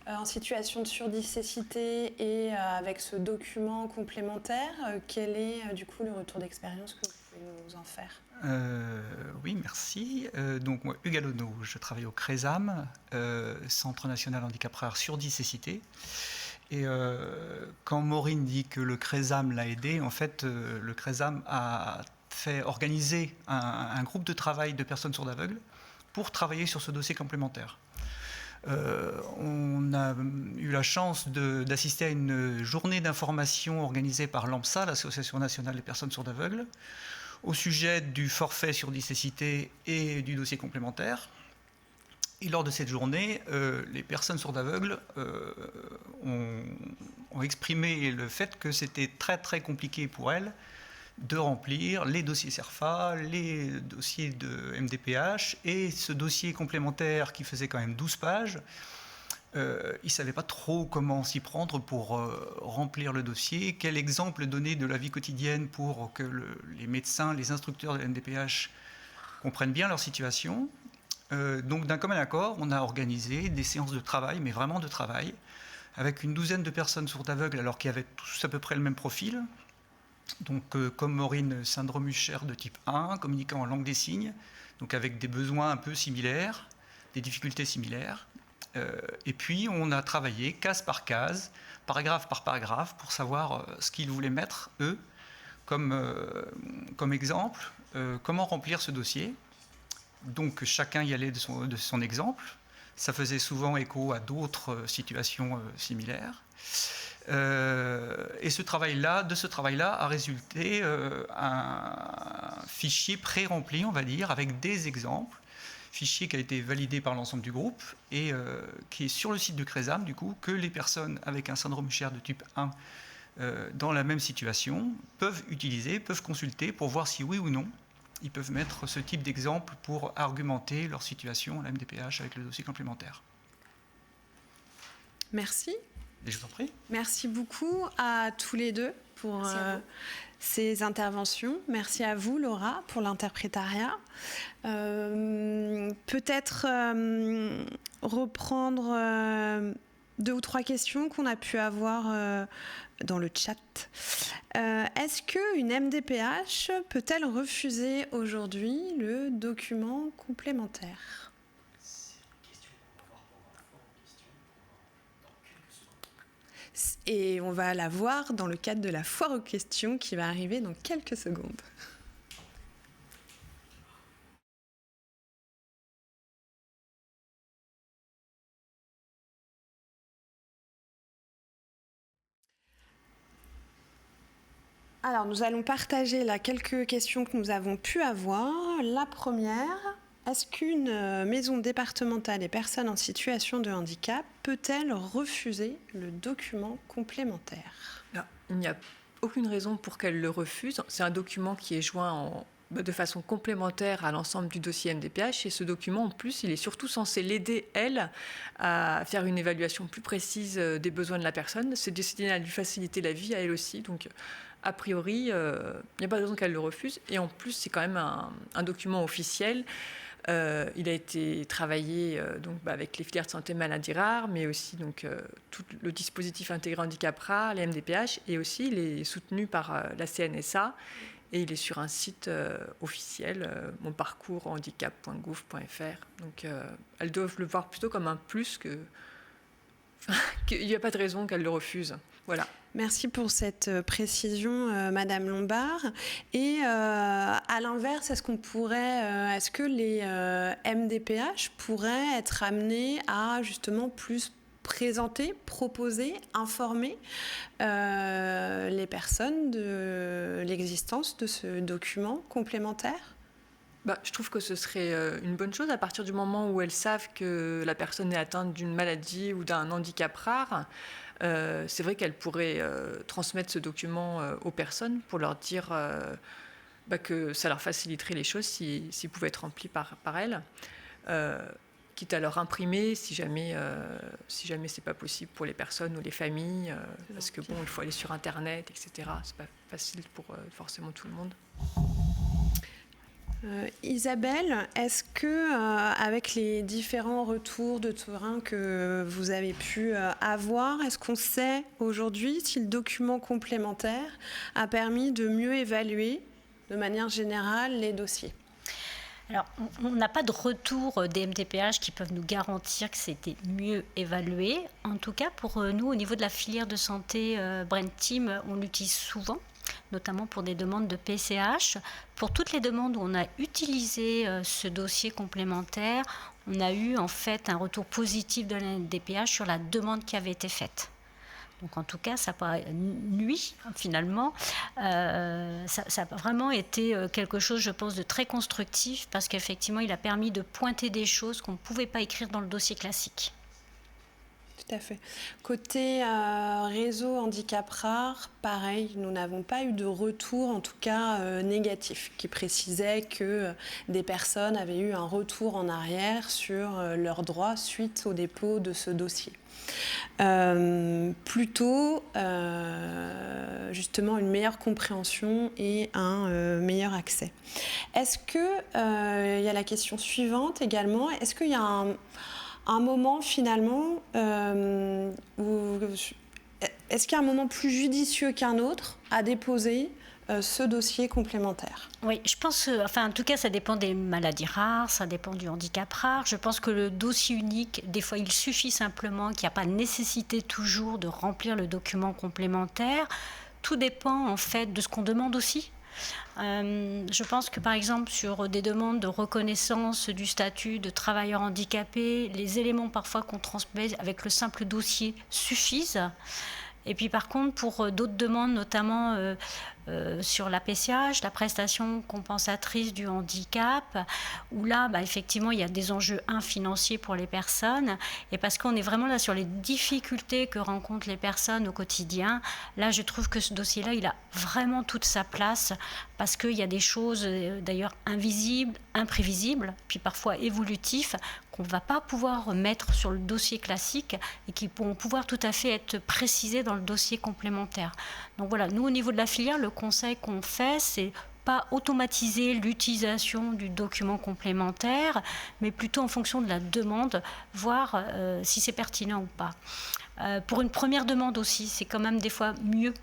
[SPEAKER 1] en situation de surdicécité et avec ce document complémentaire. Quel est du coup le retour d'expérience que vous pouvez nous en faire ?
[SPEAKER 8] Oui, merci. Donc moi, Hugues Alonneau, je travaille au CRESAM, Centre national handicap rare surdicécité. Et quand Maureen dit que le CRESAM l'a aidé, en fait, le CRESAM a fait organiser un groupe de travail de personnes sourdes aveugles pour travailler sur ce dossier complémentaire. On a eu la chance d'assister à une journée d'information organisée par l'AMSA, l'Association nationale des personnes sourdes aveugles, au sujet du forfait surdicécité et du dossier complémentaire. Et lors de cette journée, les personnes sourdes aveugles ont exprimé le fait que c'était très très compliqué pour elles de remplir les dossiers CERFA, les dossiers de MDPH et ce dossier complémentaire qui faisait quand même 12 pages. Ils ne savaient pas trop comment s'y prendre pour remplir le dossier, quel exemple donner de la vie quotidienne pour que les médecins, les instructeurs de la MDPH comprennent bien leur situation. Donc d'un commun accord, on a organisé des séances de travail, mais vraiment de travail, avec une douzaine de personnes sourdes aveugles, alors qu'ils avaient tous à peu près le même profil. Donc comme Maureen, syndrome Usher de type 1, communiquant en langue des signes, donc avec des besoins un peu similaires, des difficultés similaires. Et puis on a travaillé case par case, paragraphe par paragraphe, pour savoir ce qu'ils voulaient mettre, eux, comme exemple, comment remplir ce dossier. Donc chacun y allait de son exemple. Ça faisait souvent écho à d'autres situations similaires. Et de ce travail-là a résulté un fichier pré-rempli, on va dire, avec des exemples. Fichier qui a été validé par l'ensemble du groupe et qui est sur le site de CRESAM, du coup, que les personnes avec un syndrome Usher de type 1 dans la même situation peuvent utiliser, peuvent consulter pour voir si oui ou non ils peuvent mettre ce type d'exemple pour argumenter leur situation à la MDPH avec le dossier complémentaire.
[SPEAKER 1] Merci.
[SPEAKER 8] Et je vous en prie.
[SPEAKER 1] Merci beaucoup à tous les deux pour ces interventions. Merci à vous, Laura, pour l'interprétariat. Peut-être reprendre 2 ou 3 questions qu'on a pu avoir dans le chat. Est-ce qu'une MDPH peut-elle refuser aujourd'hui le document complémentaire ? Et on va la voir dans le cadre de la foire aux questions qui va arriver dans quelques secondes. Alors, nous allons partager là quelques questions que nous avons pu avoir. La première, est-ce qu'une maison départementale des personnes en situation de handicap peut-elle refuser le document complémentaire ?
[SPEAKER 2] Non, il n'y a aucune raison pour qu'elle le refuse. C'est un document qui est joint de façon complémentaire à l'ensemble du dossier MDPH et ce document, en plus, il est surtout censé l'aider, elle, à faire une évaluation plus précise des besoins de la personne. C'est destiné à lui faciliter la vie, à elle aussi. Donc, a priori, il n'y a pas de raison qu'elle le refuse. Et en plus, c'est quand même un document officiel Il a été travaillé avec les filières de santé maladies rares, mais aussi tout le dispositif intégré handicap rare, les MDPH, et aussi il est soutenu par la CNSA, et il est sur un site officiel, monparcourshandicap.gouv.fr. Donc elles doivent le voir plutôt comme un plus qu'il n'y a pas de raison qu'elles le refusent. Voilà.
[SPEAKER 1] Merci pour cette précision, Madame Lombard. Et à l'inverse, est-ce que les MDPH pourraient être amenés à justement plus présenter, proposer, informer les personnes de l'existence de ce document complémentaire ?
[SPEAKER 2] Je trouve que ce serait une bonne chose à partir du moment où elles savent que la personne est atteinte d'une maladie ou d'un handicap rare. C'est vrai qu'elles pourraient transmettre ce document aux personnes pour leur dire que ça leur faciliterait les choses s'ils pouvaient être remplis par elles, quitte à leur imprimer si jamais c'est pas possible pour les personnes ou les familles, parce que il faut aller sur Internet, etc. C'est pas facile pour forcément tout le monde.
[SPEAKER 1] Isabelle, est-ce que avec les différents retours de terrain que vous avez pu avoir, est-ce qu'on sait aujourd'hui si le document complémentaire a permis de mieux évaluer de manière générale les dossiers ?
[SPEAKER 3] Alors, on n'a pas de retour des MDPH qui peuvent nous garantir que c'était mieux évalué. En tout cas, pour nous, au niveau de la filière de santé Brain Team, on l'utilise souvent, notamment pour des demandes de PCH. Pour toutes les demandes où on a utilisé ce dossier complémentaire, on a eu en fait un retour positif de la MDPH sur la demande qui avait été faite. Donc en tout cas, ça n'a pas nui finalement. Ça a vraiment été quelque chose, je pense, de très constructif parce qu'effectivement, il a permis de pointer des choses qu'on ne pouvait pas écrire dans le dossier classique.
[SPEAKER 1] Tout à fait. Côté réseau handicap rare, pareil, nous n'avons pas eu de retour, en tout cas négatif, qui précisait que des personnes avaient eu un retour en arrière sur leurs droits suite au dépôt de ce dossier. Plutôt justement une meilleure compréhension et un meilleur accès. Est-ce que il y a la question suivante également, est-ce qu'il y a un moment finalement est-ce qu'il y a un moment plus judicieux qu'un autre à déposer ce dossier complémentaire?
[SPEAKER 3] Oui, je pense, en tout cas, ça dépend des maladies rares, ça dépend du handicap rare. Je pense que le dossier unique, des fois, il suffit simplement, qu'il n'y a pas nécessité toujours de remplir le document complémentaire. Tout dépend, en fait, de ce qu'on demande aussi. Je pense que, par exemple, sur des demandes de reconnaissance du statut de travailleur handicapé, les éléments parfois qu'on transmet avec le simple dossier suffisent. Et puis par contre, pour d'autres demandes, notamment sur la PCH, la prestation compensatrice du handicap, où là, effectivement, il y a des enjeux financiers pour les personnes. Et parce qu'on est vraiment là sur les difficultés que rencontrent les personnes au quotidien, là, je trouve que ce dossier-là, il a vraiment toute sa place, parce qu'il y a des choses, d'ailleurs, invisibles, imprévisibles, puis parfois évolutifs, qu'on ne va pas pouvoir mettre sur le dossier classique et qui vont pouvoir tout à fait être précisés dans le dossier complémentaire. Donc voilà, nous, au niveau de la filière, le conseil qu'on fait, c'est pas automatiser l'utilisation du document complémentaire, mais plutôt en fonction de la demande, voir si c'est pertinent ou pas. Pour une première demande aussi, c'est quand même des fois mieux.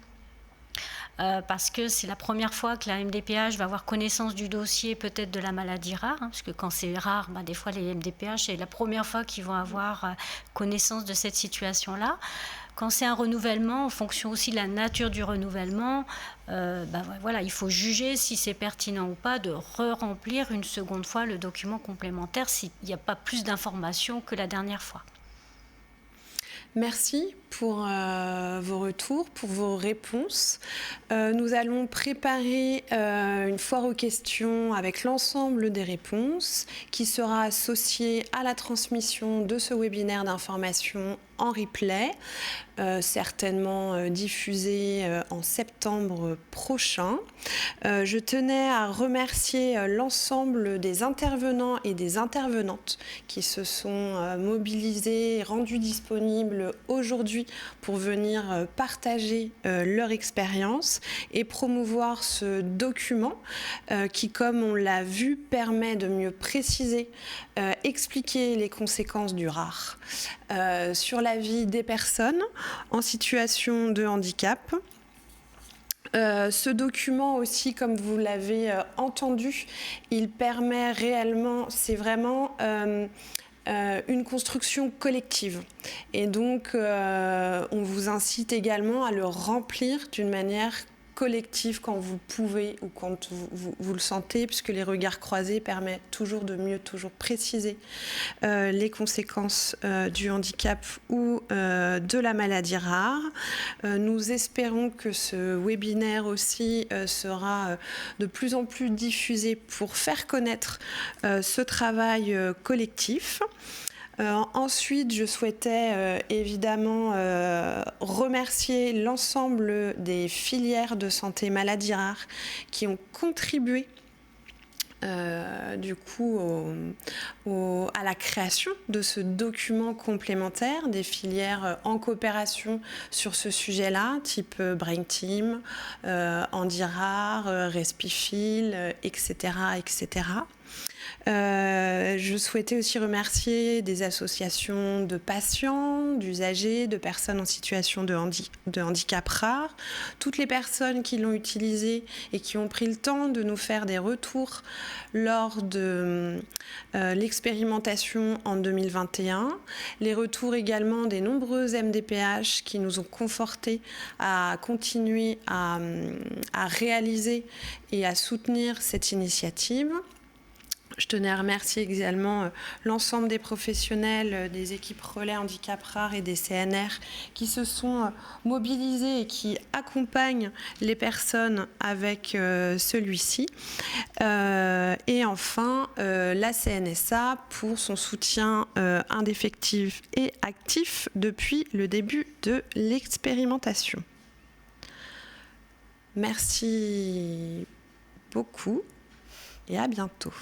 [SPEAKER 3] Parce que c'est la première fois que la MDPH va avoir connaissance du dossier, peut-être de la maladie rare, parce que quand c'est rare, des fois les MDPH, c'est la première fois qu'ils vont avoir connaissance de cette situation-là. Quand c'est un renouvellement, en fonction aussi de la nature du renouvellement, voilà, il faut juger si c'est pertinent ou pas de re-remplir une seconde fois le document complémentaire s'il n'y a pas plus d'informations que la dernière fois.
[SPEAKER 1] Merci pour vos retours, pour vos réponses. Nous allons préparer une foire aux questions avec l'ensemble des réponses qui sera associée à la transmission de ce webinaire d'information en replay, certainement diffusé en septembre prochain. Je tenais à remercier l'ensemble des intervenants et des intervenantes qui se sont mobilisés et rendus disponibles aujourd'hui pour venir partager leur expérience et promouvoir ce document qui, comme on l'a vu, permet de mieux préciser, expliquer les conséquences du RAR sur la vie des personnes en situation de handicap. Ce document aussi, comme vous l'avez entendu, il permet réellement, c'est vraiment une construction collective. Et donc, on vous incite également à le remplir d'une manière collective quand vous pouvez ou quand vous le sentez, puisque les regards croisés permettent toujours de mieux préciser les conséquences du handicap ou de la maladie rare. Nous espérons que ce webinaire aussi sera de plus en plus diffusé pour faire connaître ce travail collectif. Ensuite, je souhaitais évidemment remercier l'ensemble des filières de santé maladie rare qui ont contribué du coup à la création de ce document complémentaire, des filières en coopération sur ce sujet-là, type Brain Team, Handirare, Respifil, etc., etc. Je souhaitais aussi remercier des associations de patients, d'usagers, de personnes en situation de handicap rare, toutes les personnes qui l'ont utilisé et qui ont pris le temps de nous faire des retours lors de l'expérimentation en 2021, les retours également des nombreuses MDPH qui nous ont confortés à continuer à réaliser et à soutenir cette initiative. Je tenais à remercier également l'ensemble des professionnels des équipes relais handicap rare et des CNR qui se sont mobilisés et qui accompagnent les personnes avec celui-ci. Et enfin, la CNSA pour son soutien indéfectible et actif depuis le début de l'expérimentation. Merci beaucoup et à bientôt.